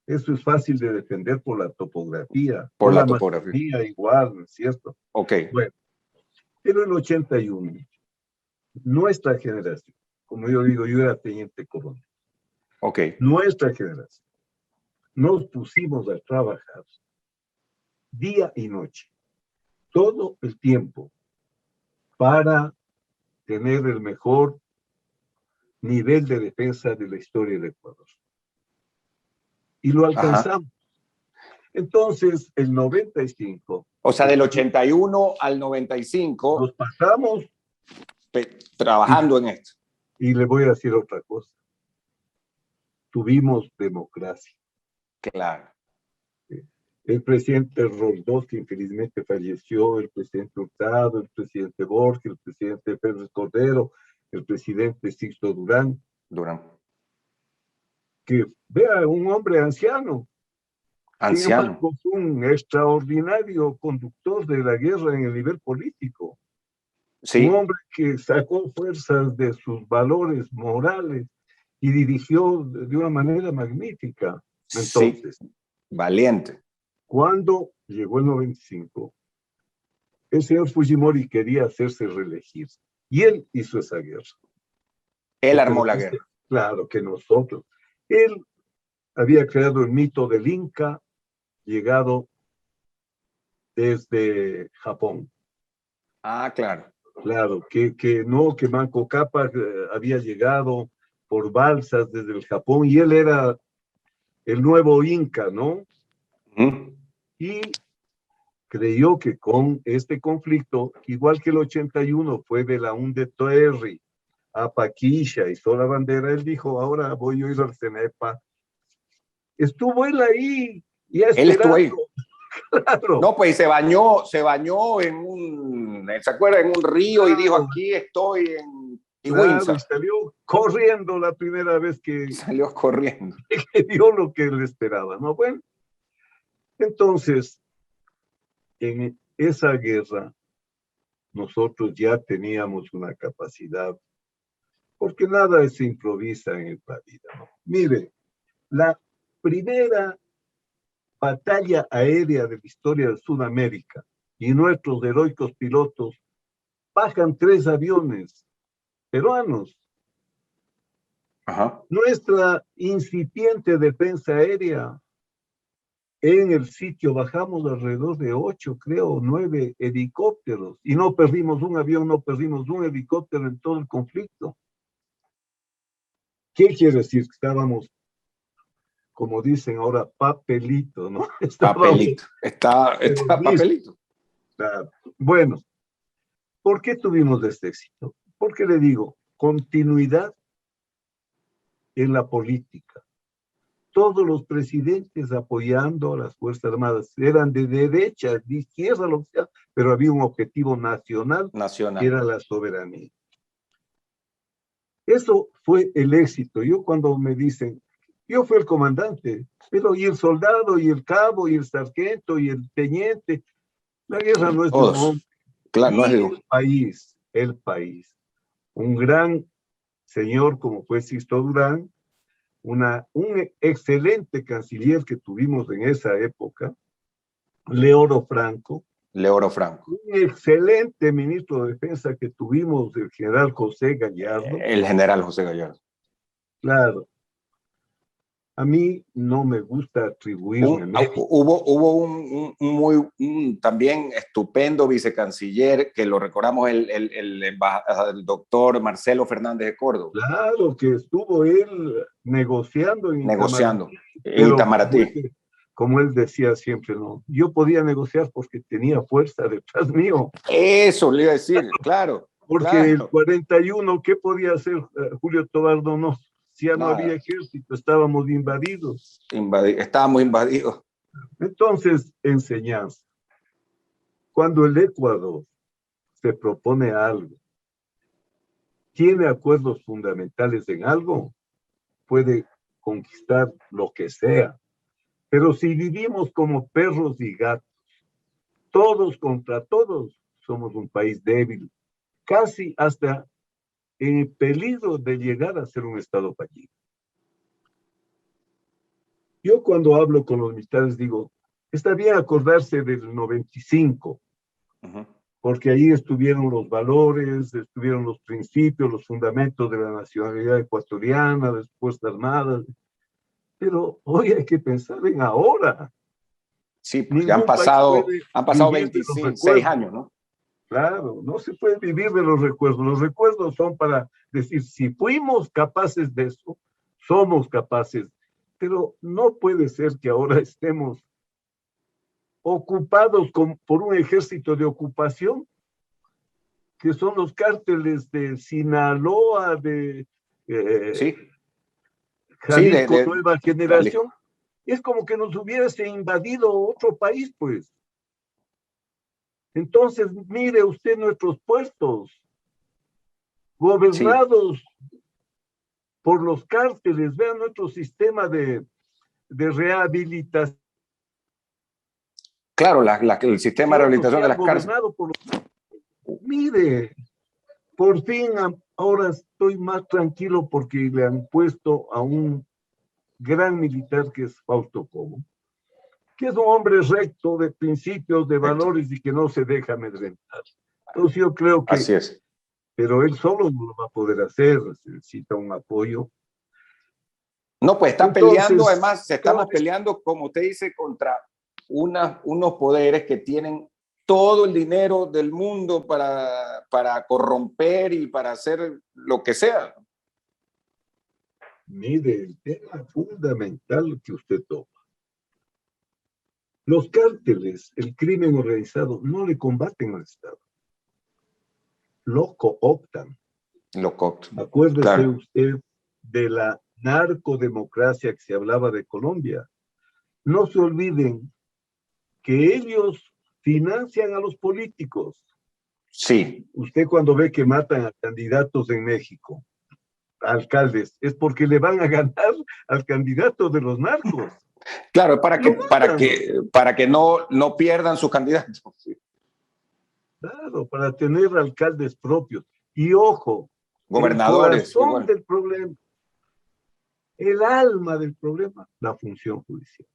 Eso es fácil de defender por la topografía.
Por la topografía.
Igual, ¿no es cierto?
Ok.
Bueno, pero en el 81, nuestra generación, como yo digo, yo era teniente coronel.
Ok.
Nuestra generación, nos pusimos a trabajar día y noche, todo el tiempo, para tener el mejor nivel de defensa de la historia del Ecuador. Y lo alcanzamos. Ajá. Entonces, el 95.
O sea, del 81 al 95.
Nos pasamos
trabajando en esto.
Y le voy a decir otra cosa. Tuvimos democracia.
Claro.
El presidente Roldós, que infelizmente falleció, el presidente Hurtado, el presidente Borges, el presidente Pérez Cordero, el presidente Sixto Durán. Que vea, un hombre anciano.
Anciano.
Un extraordinario conductor de la guerra en el nivel político.
Sí.
Un hombre que sacó fuerzas de sus valores morales y dirigió de una manera magnífica. Entonces,
sí. Valiente.
Cuando llegó el 95, el señor Fujimori quería hacerse reelegir y él hizo esa guerra.
Él armó la guerra.
Claro que nosotros. Él había creado el mito del Inca, llegado desde Japón.
Ah, claro.
Claro, que Manco Cápac había llegado por balsas desde el Japón y él era el nuevo Inca, ¿no? Y creyó que con este conflicto, igual que el 81 fue de la UNDTR a Paquisha y toda la bandera, él dijo, ahora voy a ir al CENEPA. Estuvo él ahí, ya
Él estuvo
esperando,
ahí.
claro.
No, pues se bañó en ¿se acuerda? En un río y dijo,
Claro,
aquí estoy en
claro, y
Iwinsa.
salió corriendo la primera vez que,
Salió corriendo.
que vio lo que él esperaba, ¿no? Bueno, entonces, en esa guerra, nosotros ya teníamos una capacidad, porque nada se improvisa en esta vida, ¿no? Mire, la primera batalla aérea de la historia de Sudamérica y nuestros heroicos pilotos bajan 3 aviones peruanos.
Ajá.
Nuestra incipiente defensa aérea, en el sitio bajamos alrededor de 8, creo, 9 helicópteros y no perdimos un avión, no perdimos un helicóptero en todo el conflicto. ¿Qué quiere decir? Que estábamos, como dicen ahora, papelito, ¿no? Estábamos
Papelito. Está
listos.
papelito.
Bueno, ¿por qué tuvimos este éxito? Porque le digo, continuidad en la política. Todos los presidentes apoyando a las Fuerzas Armadas eran de derecha, de izquierda, lo que sea, pero había un objetivo nacional, que
Nacional.
era la soberanía. Eso fue el éxito. Yo cuando me dicen, yo fui el comandante, pero y el soldado, y el cabo, y el sargento, y el teniente, la guerra no es de un
Todos.
hombre.
Claro, no es
Y
de un...
el país, un gran señor como fue Sisto Durán, un excelente canciller que tuvimos en esa época, Leoro Franco,
Leoro Franco.
un excelente ministro de Defensa que tuvimos, el general José Gallardo.
El general José Gallardo.
Claro, a mí no me gusta atribuirme mérito.
Hubo un también estupendo vicecanciller, que lo recordamos, el doctor Marcelo Fernández de Córdoba.
Claro que estuvo él negociando en
Negociando
Itamaraty,
en Itamaraty.
como él decía siempre, no, yo podía negociar porque tenía fuerza detrás mío.
Eso le iba a decir, claro.
Porque
claro.
el 41, ¿qué podía hacer Julio Tobar Donoso? Si ya no había ejército, estábamos invadidos.
Estábamos invadidos.
Entonces, enseñanza. Cuando el Ecuador se propone algo, tiene acuerdos fundamentales en algo, puede conquistar lo que sea. Pero si vivimos como perros y gatos, todos contra todos, somos un país débil, casi hasta en peligro de llegar a ser un estado fallido. Yo cuando hablo con los militares digo, está bien acordarse del 95, porque ahí estuvieron los valores, estuvieron los principios, los fundamentos de la nacionalidad ecuatoriana, de las Fuerzas Armadas, pero hoy hay que pensar en ahora.
Sí, pues ya han pasado 26 años, ¿no?
Claro, no se puede vivir de los recuerdos. Los recuerdos son para decir, si fuimos capaces de eso, somos capaces, pero no puede ser que ahora estemos ocupados por un ejército de ocupación, que son los cárteles de Sinaloa, de
sí.
Jalisco, Nueva Generación. Es como que nos hubiese invadido otro país, pues. Entonces, mire usted nuestros puestos, gobernados por los cárteles, vean nuestro sistema de rehabilitación.
Claro, el sistema de rehabilitación de las cárceles.
Mire, por fin ahora estoy más tranquilo porque le han puesto a un gran militar que es Fausto Cobo, que es un hombre recto, de principios, de valores y que no se deja amedrentar. Entonces yo creo que...
Así es.
Pero él solo no lo va a poder hacer, necesita un apoyo.
No, pues están peleando, además, estamos peleando, como usted dice, contra unos poderes que tienen todo el dinero del mundo para corromper y para hacer lo que sea.
Mire, el tema fundamental que usted toma. Los cárteles, el crimen organizado, no le combaten al Estado, lo cooptan. Acuérdese
Claro.
usted de la narcodemocracia que se hablaba de Colombia. No se olviden que ellos financian a los políticos.
Sí.
Usted cuando ve que matan a candidatos en México, a alcaldes, es porque le van a ganar al candidato de los narcos.
Claro, para que no pierdan sus candidatos.
Claro, para tener alcaldes propios. Y ojo, el
Gobernadores,
corazón
igual.
del problema, el alma del problema, la función judicial.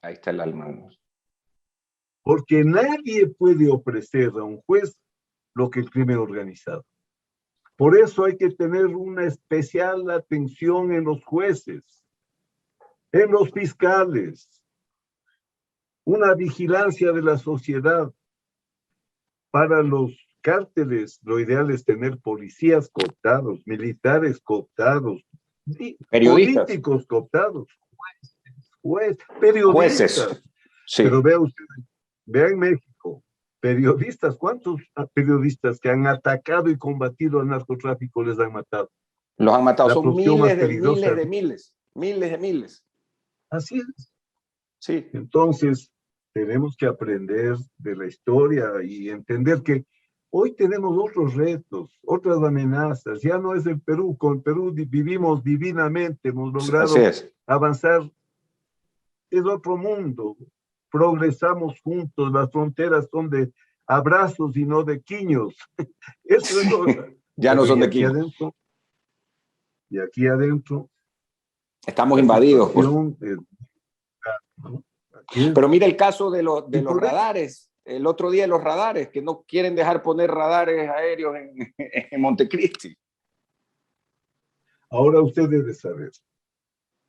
Ahí está el alma.
Porque nadie puede ofrecer a un juez lo que el crimen organizado. Por eso hay que tener una especial atención en los jueces, en los fiscales, una vigilancia de la sociedad. Para los cárteles, lo ideal es tener policías cooptados, militares cooptados,
Periodistas.
políticos cooptados, periodistas.
Jueces. Sí.
Pero vea en México, periodistas, ¿cuántos periodistas que han atacado y combatido al narcotráfico les han matado?
Los han matado, son miles
de
miles.
Así es.
Sí.
Entonces, tenemos que aprender de la historia y entender que hoy tenemos otros retos, otras amenazas. Ya no es el Perú, con Perú vivimos divinamente, hemos logrado avanzar. Es otro mundo, progresamos juntos, las fronteras son de abrazos y no de quiños. Eso es lo
ya no son de quiños.
Y aquí adentro
estamos invadidos.
Pero
mira el caso de los radares. El otro día los radares, que no quieren dejar poner radares aéreos en Montecristi.
Ahora usted debe saber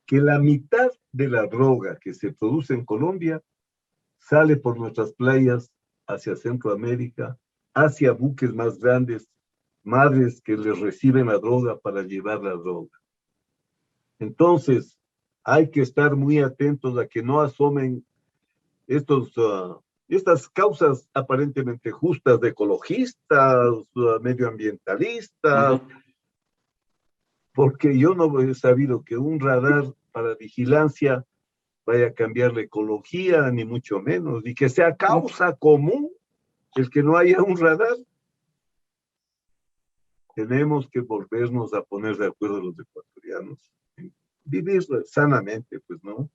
que la mitad de la droga que se produce en Colombia sale por nuestras playas hacia Centroamérica, hacia buques más grandes, madres que les reciben la droga para llevar la droga. Entonces, hay que estar muy atentos a que no asomen estas causas aparentemente justas de ecologistas, medioambientalistas, porque yo no he sabido que un radar para vigilancia vaya a cambiar la ecología, ni mucho menos, y que sea causa común el que no haya un radar. Tenemos que volvernos a poner de acuerdo los ecuatorianos, vivir sanamente, pues, ¿no?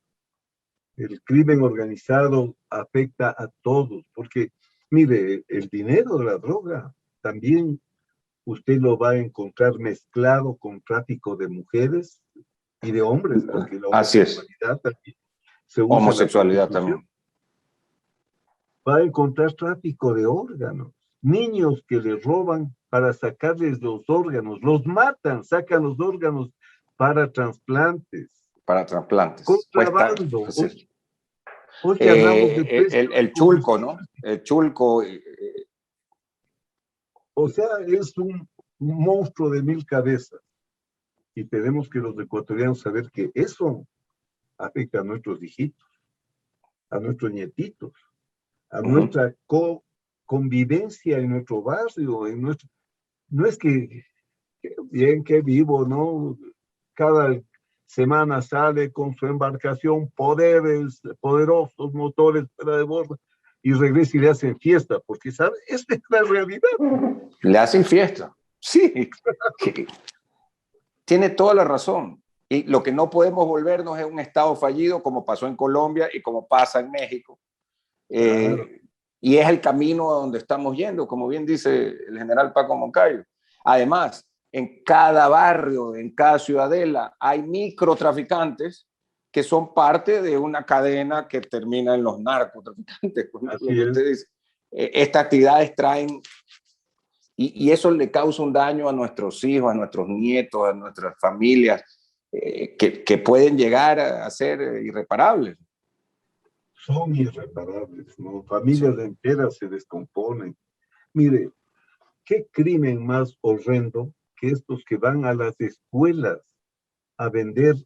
El crimen organizado afecta a todos, porque, mire, el dinero de la droga también usted lo va a encontrar mezclado con tráfico de mujeres y de hombres, porque la homosexualidad también se usa.
Homosexualidad también.
Va a encontrar tráfico de órganos, niños que les roban para sacarles los órganos, los matan, sacan los órganos para trasplantes. Contrabando. Hoy hablamos de precios.
El chulco, ¿no? El chulco.
O sea, es un monstruo de 1000 cabezas. Y tenemos que los ecuatorianos saber que eso afecta a nuestros hijitos, a nuestros nietitos, a nuestra convivencia en nuestro barrio, no es que bien que vivo, ¿no? Cada semana sale con su embarcación poderosos motores fuera de borda y regresa y le hacen fiesta, porque ¿sabe? Esta es la realidad.
Le hacen fiesta, sí. Tiene toda la razón. Y lo que no podemos volvernos es un estado fallido como pasó en Colombia y como pasa en México.
Claro.
Y es el camino a donde estamos yendo, como bien dice el general Paco Moncayo. Además, en cada barrio, en cada ciudadela, hay microtraficantes que son parte de una cadena que termina en los narcotraficantes. Usted dice. Estas actividades traen, y eso le causa un daño a nuestros hijos, a nuestros nietos, a nuestras familias, que pueden llegar a ser irreparables.
Son irreparables, ¿no? Familias enteras se descomponen. Mire, ¿qué crimen más horrendo que estos que van a las escuelas a vender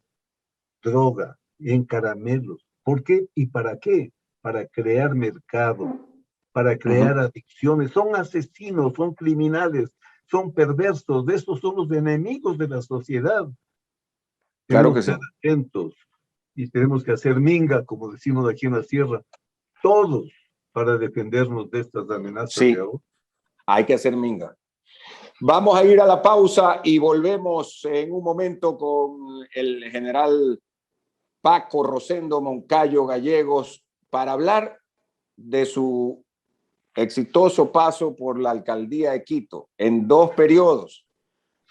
droga en caramelos? ¿Por qué y para qué? para crear mercado, para crear adicciones. Son asesinos, son criminales, son perversos. De estos son los enemigos de la sociedad.
Claro
Tenemos
que
que
sí.
estar atentos y tenemos que hacer minga, como decimos aquí en la sierra, todos para defendernos de estas amenazas
Sí,
de ahora.
hay que hacer minga. Vamos a ir a la pausa y volvemos en un momento con el general Paco Rosendo Moncayo Gallegos para hablar de su exitoso paso por la alcaldía de Quito en 2 periodos.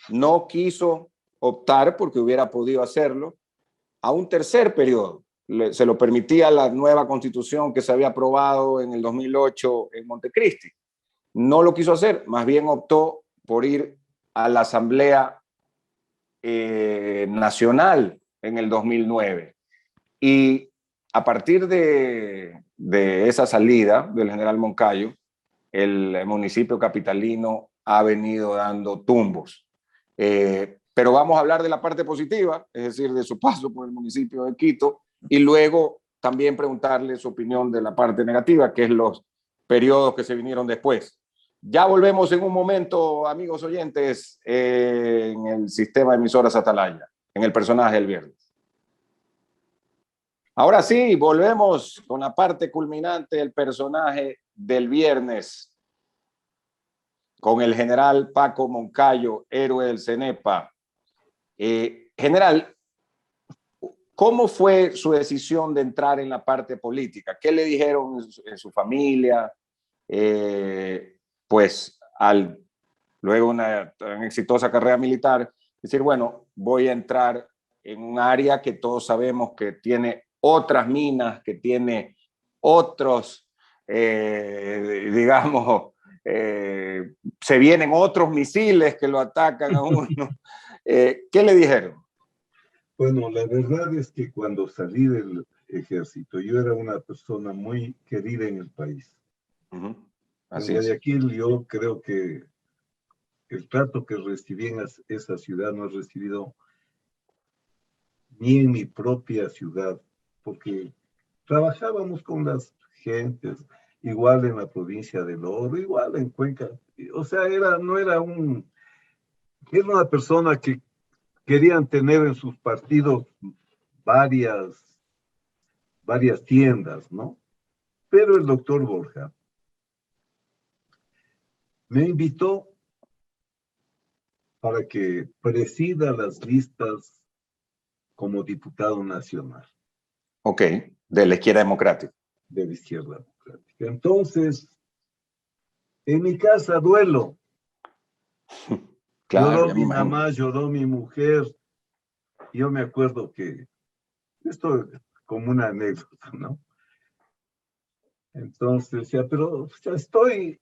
No quiso optar, porque hubiera podido hacerlo, a un tercer periodo. Se lo permitía la nueva constitución que se había aprobado en el 2008 en Montecristi. No lo quiso hacer, más bien optó por ir a la Asamblea Nacional en el 2009. Y a partir de esa salida del general Moncayo, el municipio capitalino ha venido dando tumbos. Pero vamos a hablar de la parte positiva, es decir, de su paso por el municipio de Quito, y luego también preguntarle su opinión de la parte negativa, que es los periodos que se vinieron después. Ya volvemos en un momento, amigos oyentes, en el sistema de emisoras Atalaya, en el personaje del viernes. Ahora sí, volvemos con la parte culminante del personaje del viernes, con el general Paco Moncayo, héroe del CENEPA. General, ¿cómo fue su decisión de entrar en la parte política? ¿Qué le dijeron en su familia? Pues luego una tan exitosa carrera militar, decir, bueno, voy a entrar en un área que todos sabemos que tiene otras minas, que tiene otros, digamos, se vienen otros misiles que lo atacan a uno. ¿Qué le dijeron?
Bueno, la verdad es que cuando salí del ejército, yo era una persona muy querida en el país.
Así
En
es.
Guayaquil yo creo que el trato que recibí en esa ciudad no he recibido ni en mi propia ciudad, porque trabajábamos con las gentes, igual en la provincia del Oro, igual en Cuenca. O sea, era una persona que querían tener en sus partidos varias tiendas, ¿no? Pero el doctor Borja me invitó para que presida las listas como diputado nacional.
Ok, de la izquierda democrática.
De la izquierda democrática. Entonces, en mi casa duelo.
Claro,
Lloró
ya me
mi
imagino.
mamá, lloró mi mujer. Yo me acuerdo que esto es como una anécdota, ¿no? Entonces decía, pero ya estoy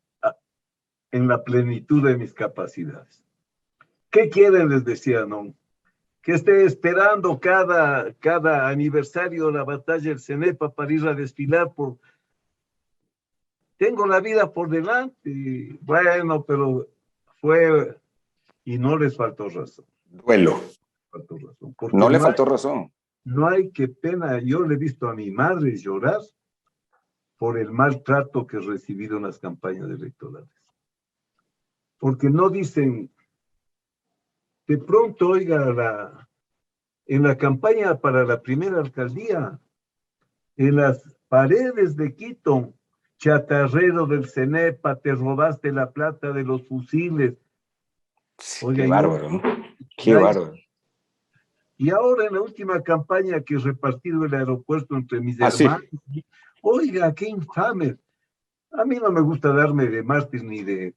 en la plenitud de mis capacidades. ¿Qué quieren? Les decía, ¿no? Que esté esperando cada aniversario de la batalla del CENEPA para ir a desfilar por... Tengo la vida por delante. Bueno, pero fue... Y no les faltó razón.
Duelo.
Faltó razón. Porque
No le faltó razón.
No hay que pena. Yo le he visto a mi madre llorar por el maltrato que he recibido en las campañas electorales. Porque no dicen, de pronto, oiga, en la campaña para la primera alcaldía, en las paredes de Quito, chatarrero del CENEPA, te robaste la plata de los fusiles.
Oiga, qué bárbaro, ¿no? Qué bárbaro.
Y ahora en la última campaña que he repartido el aeropuerto entre mis hermanos, oiga, qué infame. A mí no me gusta darme de mártir ni de...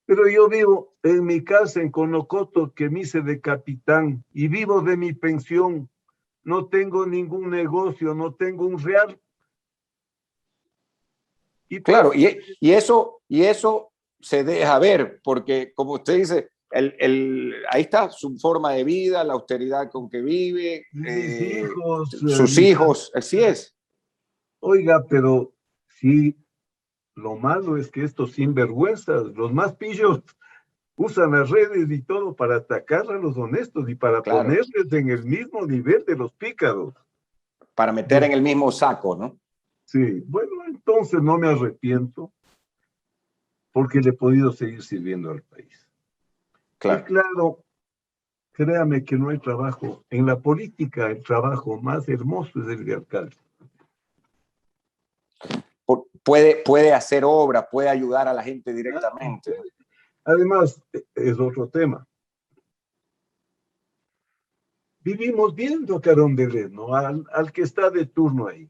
Pero yo vivo en mi casa en Conocoto, que me hice de capitán, y vivo de mi pensión. No tengo ningún negocio, no tengo un real. Y
claro, y eso se deja ver, porque como usted dice, ahí está su forma de vida, la austeridad con que vive,
mis hijos,
sus hijos, así es.
Oiga, pero sí, lo malo es que estos sinvergüenzas, los más pillos, usan las redes y todo para atacar a los honestos y para ponerles en el mismo nivel de los pícaros.
Para meter en el mismo saco, ¿no?
Sí, bueno, entonces no me arrepiento porque le he podido seguir sirviendo al país. Y
Claro.
claro, créame que no hay trabajo. En la política, el trabajo más hermoso es el de alcalde.
Puede hacer obra, puede ayudar a la gente directamente.
Además, es otro tema. Vivimos viendo Carondelet, ¿no? Al que está de turno ahí.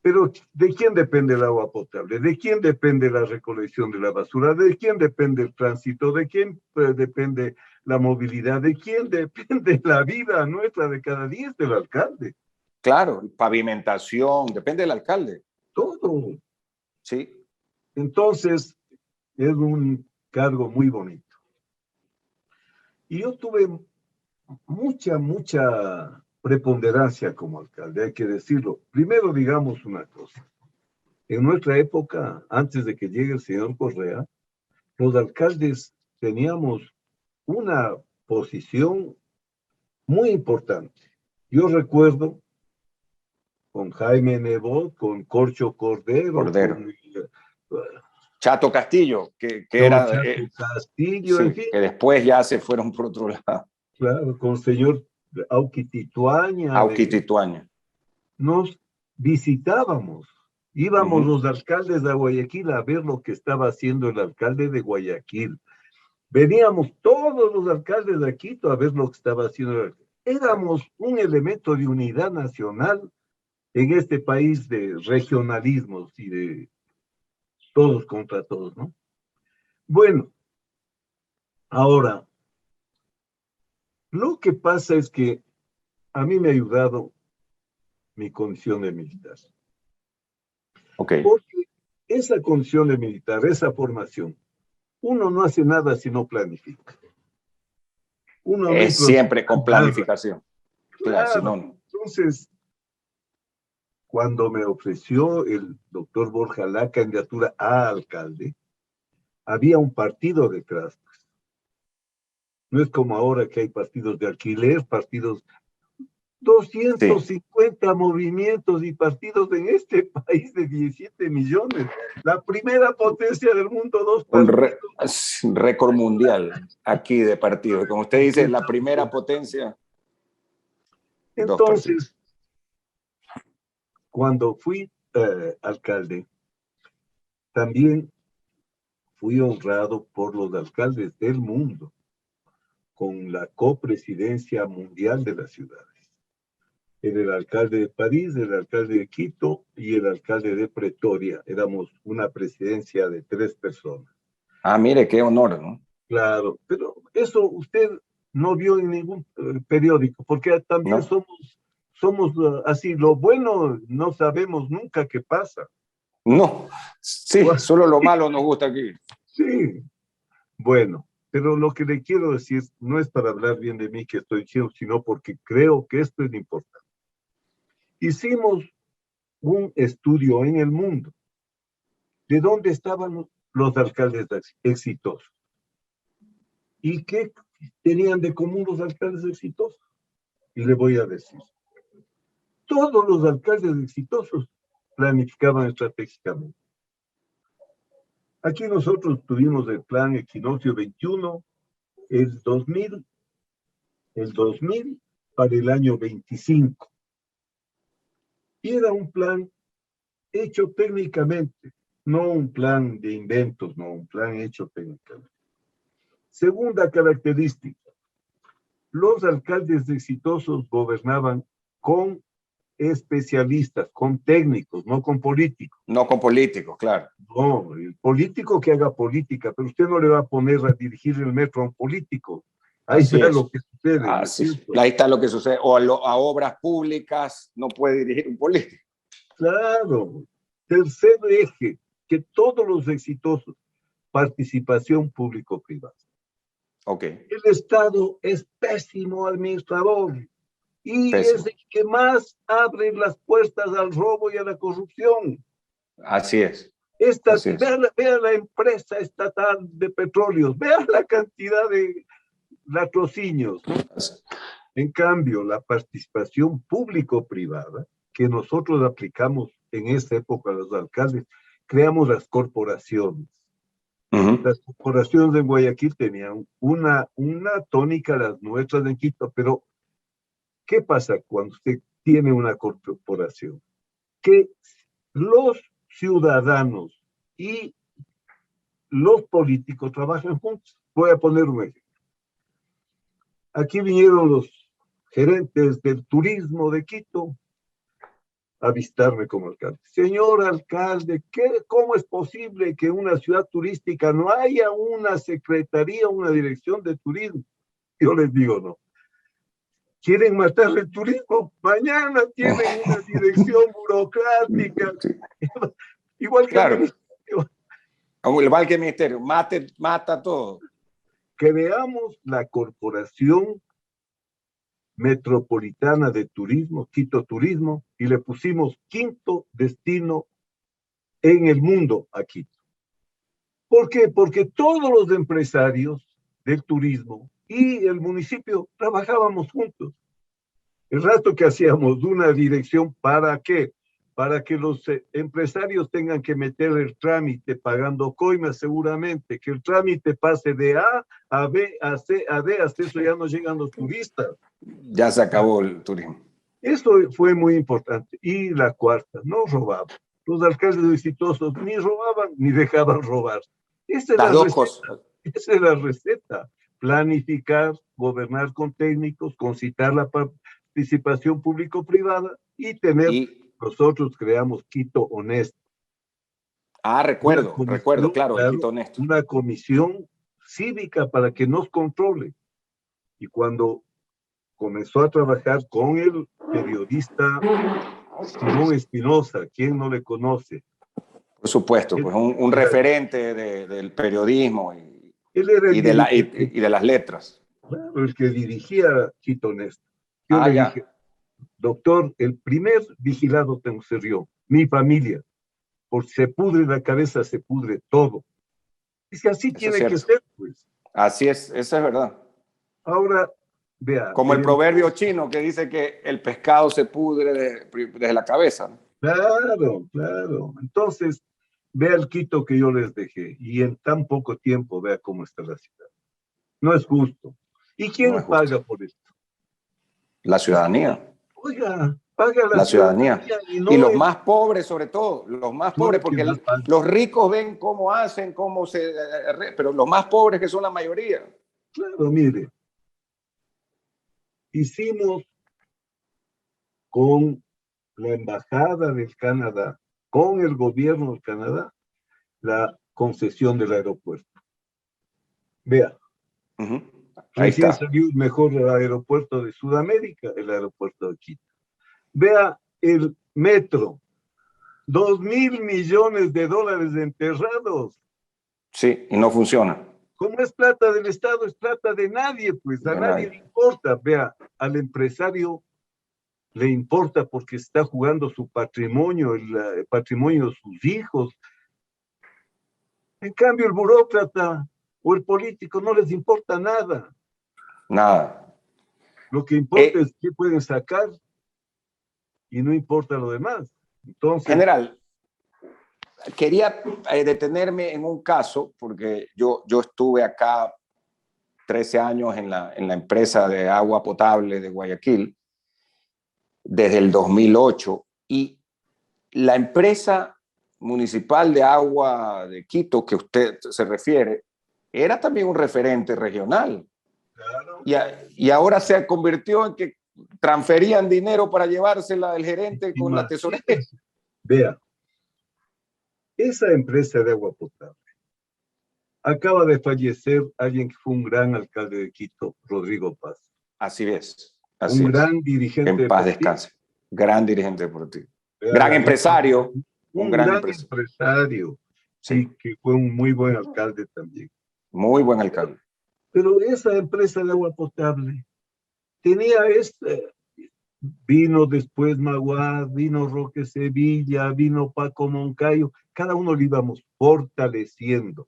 Pero ¿de quién depende el agua potable? ¿De quién depende la recolección de la basura? ¿De quién depende el tránsito? ¿De quién depende la movilidad? ¿De quién depende la vida nuestra de cada día? Es del alcalde.
Claro, pavimentación, depende del alcalde.
Todo.
Sí.
Entonces, es un cargo muy bonito. Y yo tuve mucha preponderancia como alcalde, hay que decirlo. Primero, digamos una cosa. En nuestra época, antes de que llegue el señor Correa, los alcaldes teníamos una posición muy importante. Yo recuerdo con Jaime Nebot, con Corcho Cordero,
Cordero.
con
Chato Castillo, que
don
era,
Chato Castillo, en
sí,
fin,
que después ya se fueron por otro lado.
claro, con el señor Auqui Tituaña,
Auquitituaña.
nos visitábamos. Íbamos los alcaldes de Guayaquil a ver lo que estaba haciendo el alcalde de Guayaquil. Veníamos todos los alcaldes de Quito a ver lo que estaba haciendo el alcalde. Éramos un elemento de unidad nacional en este país de regionalismos y de todos contra todos, ¿no? Bueno, ahora, lo que pasa es que a mí me ha ayudado mi condición de militar.
Ok.
Porque esa condición de militar, esa formación, uno no hace nada si no planifica. Uno no
Es siempre
improvisa
con
nada.
planificación. Claro, si
Claro.
no.
Entonces, cuando me ofreció el doctor Borja la candidatura a alcalde, había un partido detrás. No es como ahora que hay partidos de alquiler, partidos,
Sí.
250 movimientos y partidos en este país de 17 millones. La primera potencia del mundo, dos
Un
partidos.
récord mundial aquí de partidos. Como usted dice, la primera potencia, dos partidos.
Entonces, cuando fui alcalde, también fui honrado por los alcaldes del mundo con la copresidencia mundial de las ciudades. El alcalde de París, el alcalde de Quito y el alcalde de Pretoria. Éramos una presidencia de 3 personas.
Ah, mire, qué honor, ¿no?
Claro, pero eso usted no vio en ningún periódico, porque también
¿No?
somos así. Lo bueno no sabemos nunca qué pasa.
No, sí, solo lo malo nos gusta aquí.
Sí, bueno, pero lo que le quiero decir no es para hablar bien de mí que estoy diciendo, sino porque creo que esto es importante. Hicimos un estudio en el mundo de dónde estaban los alcaldes exitosos y qué tenían de común los alcaldes exitosos. Y le voy a decir, todos los alcaldes exitosos planificaban estratégicamente. Aquí nosotros tuvimos el plan Equinoccio 21, el 2000 para el año 25. Y era un plan hecho técnicamente, no un plan de inventos, no, un plan hecho técnicamente. Segunda característica, los alcaldes exitosos gobernaban con especialistas, con técnicos, no con políticos.
No con políticos, claro.
No, el político que haga política, pero usted no le va a poner a dirigir el metro a un político. Ahí
Así
vea
es.
lo que sucede, ¿no es
Así es.
cierto?
Ahí está lo que sucede. O a obras públicas no puede dirigir un político.
Claro. Tercer eje, que todos los exitosos, participación público-privada.
Ok.
El Estado es pésimo administrador y
Pésimo.
es el que más abre las puertas al robo y a la corrupción.
Así es. Así es.
Vea la empresa estatal de petróleos, vea la cantidad de latrocinios, ¿no? En cambio, la participación público-privada que nosotros aplicamos en esa época los alcaldes, creamos las corporaciones.
Ujú.
Las corporaciones en Guayaquil tenían una tónica, las nuestras en Quito, pero ¿qué pasa cuando usted tiene una corporación? Que los ciudadanos y los políticos trabajan juntos. Voy a poner un ejemplo. Aquí vinieron los gerentes del turismo de Quito a visitarme como alcalde. Señor alcalde, ¿cómo es posible que en una ciudad turística no haya una secretaría, una dirección de turismo? Yo les digo, no. ¿Quieren matar el turismo? Mañana tienen una dirección burocrática,
Sí.
igual que el
Claro,
ministerio.
igual que el ministerio, mata todo.
Creamos la Corporación Metropolitana de Turismo, Quito Turismo, y le pusimos quinto destino en el mundo a Quito. ¿Por qué? Porque todos los empresarios del turismo y el municipio trabajábamos juntos. El rato que hacíamos una dirección, ¿para qué? Para que los empresarios tengan que meter el trámite pagando coimas seguramente, que el trámite pase de A B, a C, a D, hasta eso ya no llegan los turistas.
Ya se acabó el turismo.
Esto fue muy importante. Y la cuarta, no robaban. Los alcaldes exitosos ni robaban ni dejaban robar. Esa es
Las
la
dos
receta.
cosas.
Esa es la receta. Planificar, gobernar con técnicos, concitar la participación público-privada y tener, nosotros creamos Quito Honesto.
Recuerdo, claro, el
claro,
Quito Honesto.
una comisión cívica para que nos controle. Y cuando comenzó a trabajar con el periodista Simón Espinosa, ¿quién no le conoce?
Por supuesto, pues un referente del periodismo
Él era
y de las letras.
Claro, el que dirigía Quito Honesto. Yo le dije, doctor, el primer vigilado tengo ser yo, mi familia. Porque se pudre la cabeza, se pudre todo. Dice, así tiene que ser, pues.
Así es, eso es verdad.
Ahora, vea.
Como el proverbio chino que dice que el pescado se pudre desde la cabeza.
Claro, claro. Entonces, vea el Quito que yo les dejé y en tan poco tiempo vea cómo está la ciudad. No es justo. ¿Y quién paga por esto?
La ciudadanía.
Oiga, paga
la ciudadanía.
Y
los más pobres, sobre todo, los más pobres, porque los ricos ven cómo hacen, pero los más pobres, que son la mayoría.
Claro, mire, hicimos con la Embajada del Canadá, con el gobierno del Canadá, la concesión del aeropuerto. Vea, recién salió el mejor aeropuerto de Sudamérica, el aeropuerto de Quito. Vea el metro, 2.000 millones de dólares enterrados.
Sí, y no funciona.
Como es plata del Estado, es plata de nadie, pues a nadie le importa. Vea, al empresario le importa porque está jugando su patrimonio, el patrimonio de sus hijos. En cambio, el burócrata o el político no les importa nada.
Nada.
Lo que importa es qué pueden sacar y no importa lo demás. Entonces,
general, quería detenerme en un caso, porque yo estuve acá 13 años en la empresa de agua potable de Guayaquil, desde el 2008, y la empresa municipal de agua de Quito, que usted se refiere, era también un referente regional.
Claro.
Y ahora se convirtió en que transferían dinero para llevársela del gerente con la tesorera.
Vea, esa empresa de agua potable acaba de fallecer alguien que fue un gran alcalde de Quito, Rodrigo Paz.
Así es.
Un gran dirigente
deportivo. En paz descanse. Gran dirigente deportivo. Gran empresario.
Un gran empresario. Sí, que fue un muy buen alcalde también.
Muy buen alcalde.
Pero esa empresa de agua potable tenía vino después Maguad, vino Roque Sevilla, vino Paco Moncayo, cada uno lo íbamos fortaleciendo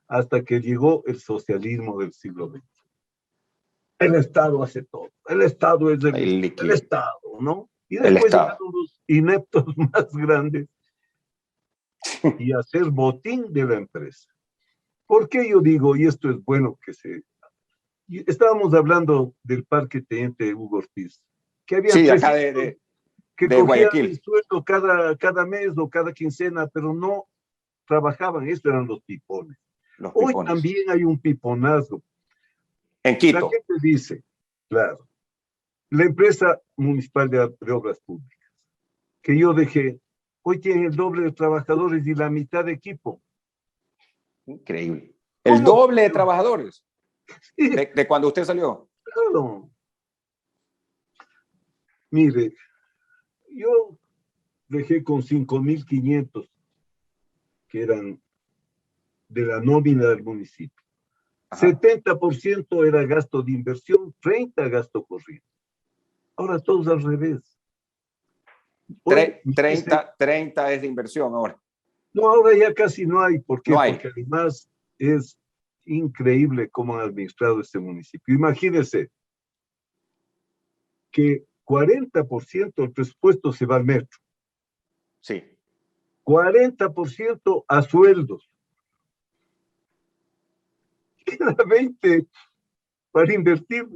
hasta que llegó el socialismo del siglo XX. El Estado hace todo, el Estado es el Estado, ¿no? Y
El
después
Estado.
llegaron los ineptos más grandes y hacer botín de la empresa. ¿Por qué yo digo, y esto es bueno que se... Estábamos hablando del parque teniente Hugo Ortiz, que habían
Sí, acá
300 que
de
cogían el
Guayaquil.
sueldo cada mes o cada quincena, pero no trabajaban, estos eran los pipones.
Los
Hoy
pipones.
también hay un piponazgo.
En
La
Quito.
gente dice, claro, la empresa municipal de obras públicas, que yo dejé, hoy tiene el doble de trabajadores y la mitad de equipo.
Increíble. El
¿Cómo?
doble de trabajadores
Sí,
de cuando usted salió.
claro. Mire, yo dejé con 5.500 que eran de la nómina del municipio.
Ajá.
70% era gasto de inversión, 30% gasto corriente. Ahora todos al revés. Hoy,
30 es de inversión ahora.
no, ahora ya casi no hay. ¿Por qué?
No hay.
Porque además es increíble cómo han administrado este municipio. Imagínense que 40% del presupuesto se va al metro,
Sí.
40% a sueldos, queda 20% para invertir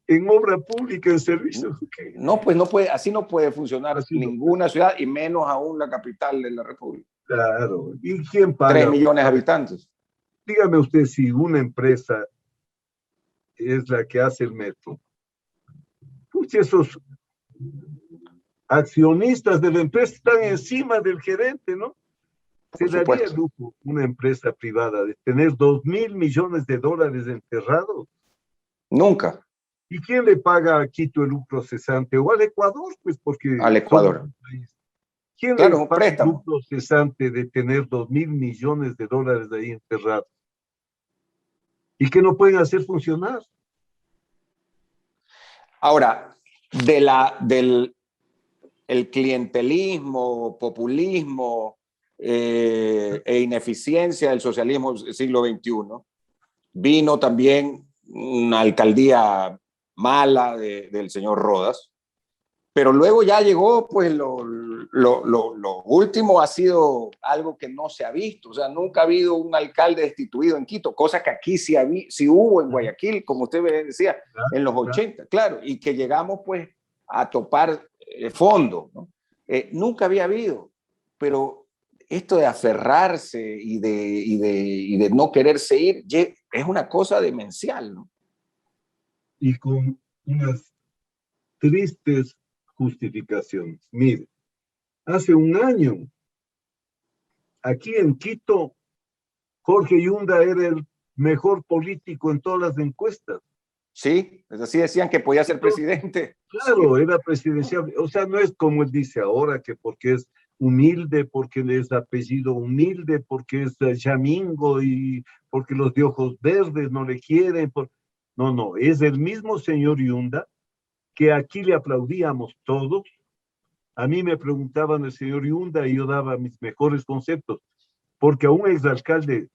en obra pública, en servicios.
No, pues no puede, así no puede funcionar
Así no.
ninguna ciudad y menos aún la capital de la República.
Claro. ¿Y quién
3
paga?
millones de habitantes.
Dígame usted si una empresa es la que hace el metro. Pues esos accionistas de la empresa están encima del gerente, ¿no? Se
Por
daría el
supuesto.
lujo una empresa privada de tener 2.000 millones de dólares enterrados.
Nunca.
¿Y quién le paga a Quito el lucro cesante? O al Ecuador, pues porque
Al
somos
Ecuador.
un país. ¿Quién
Claro,
le
es un
paga el
préstamo.
lucro cesante de tener 2.000 millones de dólares ahí enterrados? Y que no pueden hacer funcionar.
Ahora, del el clientelismo, populismo e ineficiencia del socialismo del siglo XXI, vino también una alcaldía mala del señor Rodas, pero luego ya llegó, pues lo último ha sido algo que no se ha visto, o sea, nunca ha habido un alcalde destituido en Quito, cosa que aquí sí hubo en Guayaquil, como usted decía, en los 80, claro, y que llegamos pues a topar fondo, ¿no? Nunca había habido, pero esto de aferrarse y de no quererse ir es una cosa demencial, ¿no?
Y con unas tristes justificaciones. Mire, hace un año, aquí en Quito, Jorge Yunda era el mejor político en todas las encuestas.
Sí, pues así decían que podía ser
Entonces,
presidente.
claro, era presidencial. O sea, no es como él dice ahora, que porque es humilde, porque es apellido humilde, porque es chamingo y porque los de ojos verdes no le quieren. No, no, es el mismo señor Yunda que aquí le aplaudíamos todos. A mí me preguntaban el señor Yunda y yo daba mis mejores conceptos, porque a un exalcalde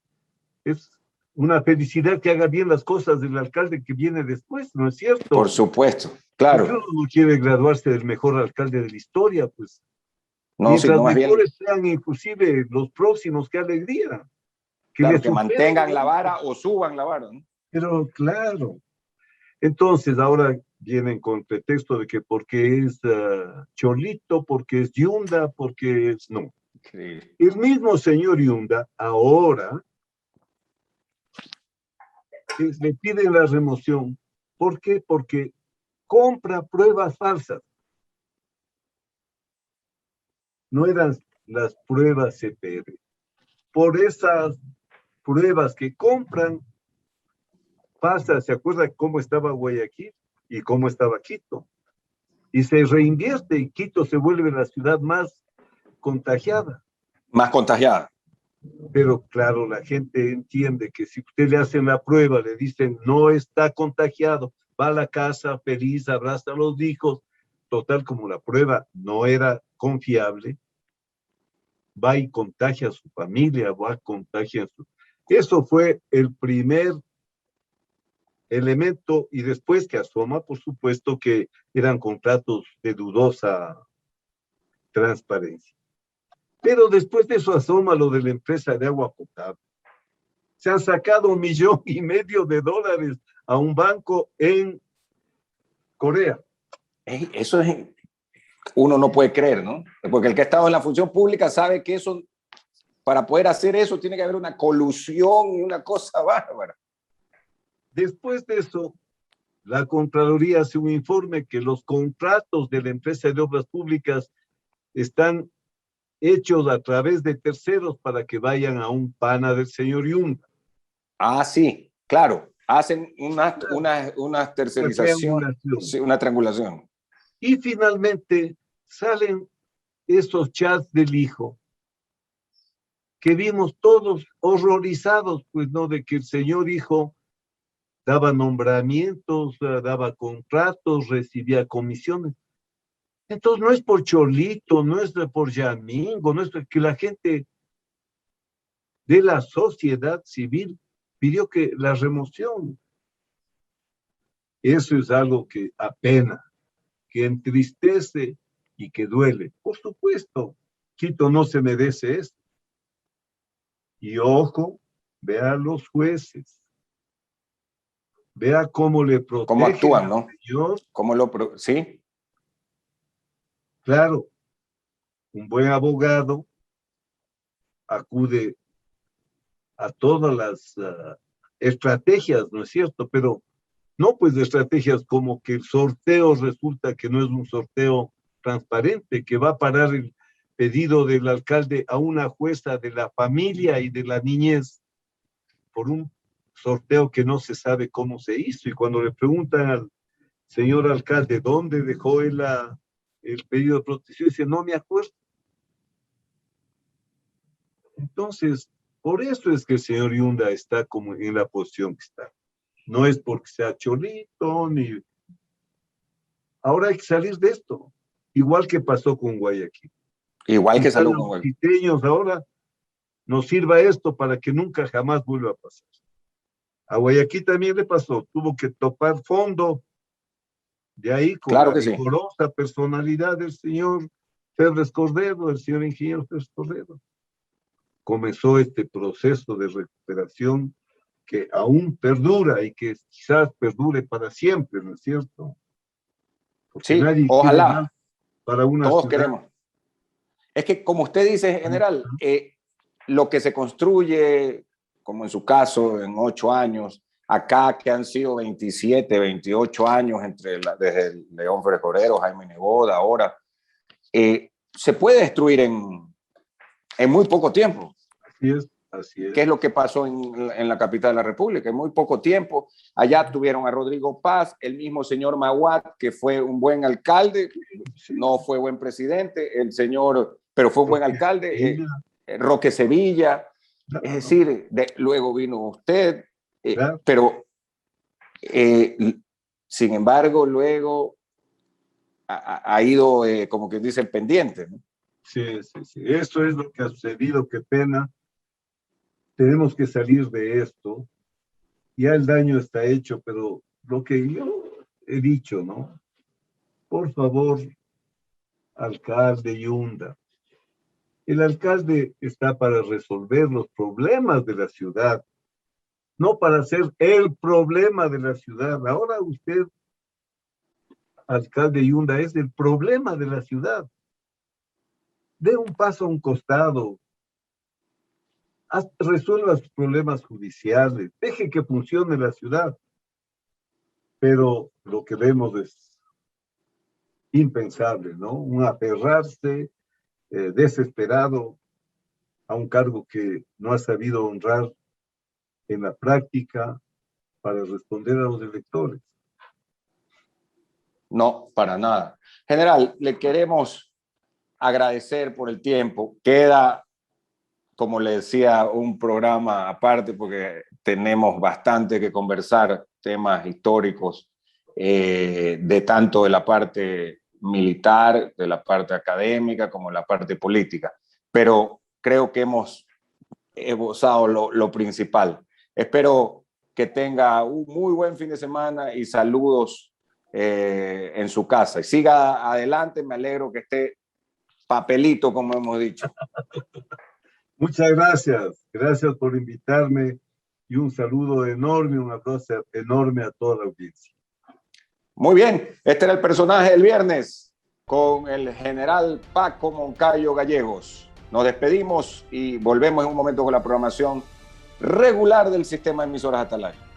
es una felicidad que haga bien las cosas del alcalde que viene después, ¿no es
Por
cierto?
supuesto,
Porque
claro.
uno no quiere graduarse del mejor alcalde de la historia, pues.
No,
Mientras
sino más bien,
mejores sean inclusive los próximos, qué alegría, que le
claro, que
superen a
mantengan la
uno.
vara o suban la vara, ¿no?
Pero claro, entonces ahora vienen con pretexto de que porque es Cholito, porque es Yunda, porque es... No.
Increíble.
El mismo señor Yunda ahora le piden la remoción. ¿Por qué? Porque compra pruebas falsas. No eran las pruebas CPR. Por esas pruebas que compran, pasa, ¿se acuerda cómo estaba Guayaquil y cómo estaba Quito? Y se reinvierte y Quito se vuelve la ciudad más contagiada.
Más contagiada.
Pero claro, la gente entiende que si usted le hacen la prueba, le dicen no está contagiado, va a la casa feliz, abraza a los hijos, total como la prueba no era confiable, va y contagia a su familia, va a contagiar a su... Eso fue el primer elemento, y después que asoma, por supuesto, que eran contratos de dudosa transparencia. Pero después de eso asoma lo de la empresa de agua potable. Se han sacado $1,500,000 a un banco en Corea.
Eso es, uno no puede creer, ¿no? Porque el que ha estado en la función pública sabe que eso, para poder hacer eso, tiene que haber una colusión y una cosa bárbara.
Después de eso, la Contraloría hace un informe que los contratos de la empresa de obras públicas están hechos a través de terceros para que vayan a un pana del señor Yunda.
Ah, sí, claro. Hacen una tercerización, una triangulación.
Y finalmente salen esos chats del hijo, que vimos todos horrorizados, pues, ¿no? De que el señor hijo daba nombramientos, daba contratos, recibía comisiones. Entonces no es por Cholito, no es por Yamingo, no es que la gente de la sociedad civil pidió que la remoción. Eso es algo que apena, que entristece y que duele. Por supuesto, Quito no se merece esto. Y ojo, vea a los jueces. Vea cómo le protegen.
Cómo actúan, ¿no?
Señor.
Sí.
Claro, un buen abogado acude a todas las estrategias, ¿no es cierto? Pero no pues de estrategias como que el sorteo resulta que no es un sorteo transparente, que va a parar el pedido del alcalde a una jueza de la familia y de la niñez por un sorteo que no se sabe cómo se hizo. Y cuando le preguntan al señor alcalde dónde dejó él el pedido de protección, dice, no me acuerdo. Entonces, por eso es que el señor Yunda está como en la posición que está. No es porque sea Cholito, ni... Ahora hay que salir de esto. Igual que pasó con Guayaquil.
Igual que salud con Guayaquil.
Los quiteños ahora nos sirva esto para que nunca jamás vuelva a pasar. A Guayaquil también le pasó. Tuvo que topar fondo. De ahí con
claro
la rigorosa personalidad del señor Febres Cordero, del señor ingeniero Febres Cordero. Comenzó este proceso de recuperación que aún perdura y que quizás perdure para siempre, ¿no es cierto?
Porque sí, ojalá.
Para una
todos
ciudad.
Queremos. Es que, como usted dice, general, lo que se construye, como en su caso, en 8 años, acá que han sido 27, 28 años desde León Febres Cordero, Jaime Nebot, ahora, se puede destruir en muy poco tiempo.
Así es. Así es.
¿Qué es lo que pasó en la capital de la República? En muy poco tiempo. Allá tuvieron a Rodrigo Paz, el mismo señor Maguad, que fue un buen alcalde, sí. No fue buen presidente, pero fue un buen alcalde, Roque Sevilla, claro. Es decir, luego vino usted, claro. Pero sin embargo, luego ha ido, como que dice, pendiente, ¿no?
Sí. Esto es lo que ha sucedido, qué pena. Tenemos que salir de esto. Ya el daño está hecho, pero lo que yo he dicho, ¿no? Por favor, alcalde Yunda. El alcalde está para resolver los problemas de la ciudad, no para ser el problema de la ciudad. Ahora usted, alcalde Yunda, es el problema de la ciudad. Dé un paso a un costado. Resuelva sus problemas judiciales, deje que funcione la ciudad. Pero lo que vemos es impensable, ¿no? Un aferrarse desesperado a un cargo que no ha sabido honrar en la práctica para responder a los electores.
No, para nada. General, le queremos agradecer por el tiempo. Queda, como le decía, un programa aparte porque tenemos bastante que conversar, temas históricos, de tanto de la parte militar, de la parte académica, como la parte política. Pero creo que hemos esbozado lo principal. Espero que tenga un muy buen fin de semana y saludos en su casa. Y siga adelante, me alegro que esté papelito, como hemos dicho.
Muchas gracias. Gracias por invitarme y un saludo enorme, un abrazo enorme a toda la audiencia.
Muy bien, este era el personaje del viernes con el general Paco Moncayo Gallegos. Nos despedimos y volvemos en un momento con la programación regular del sistema de emisoras Atalaya.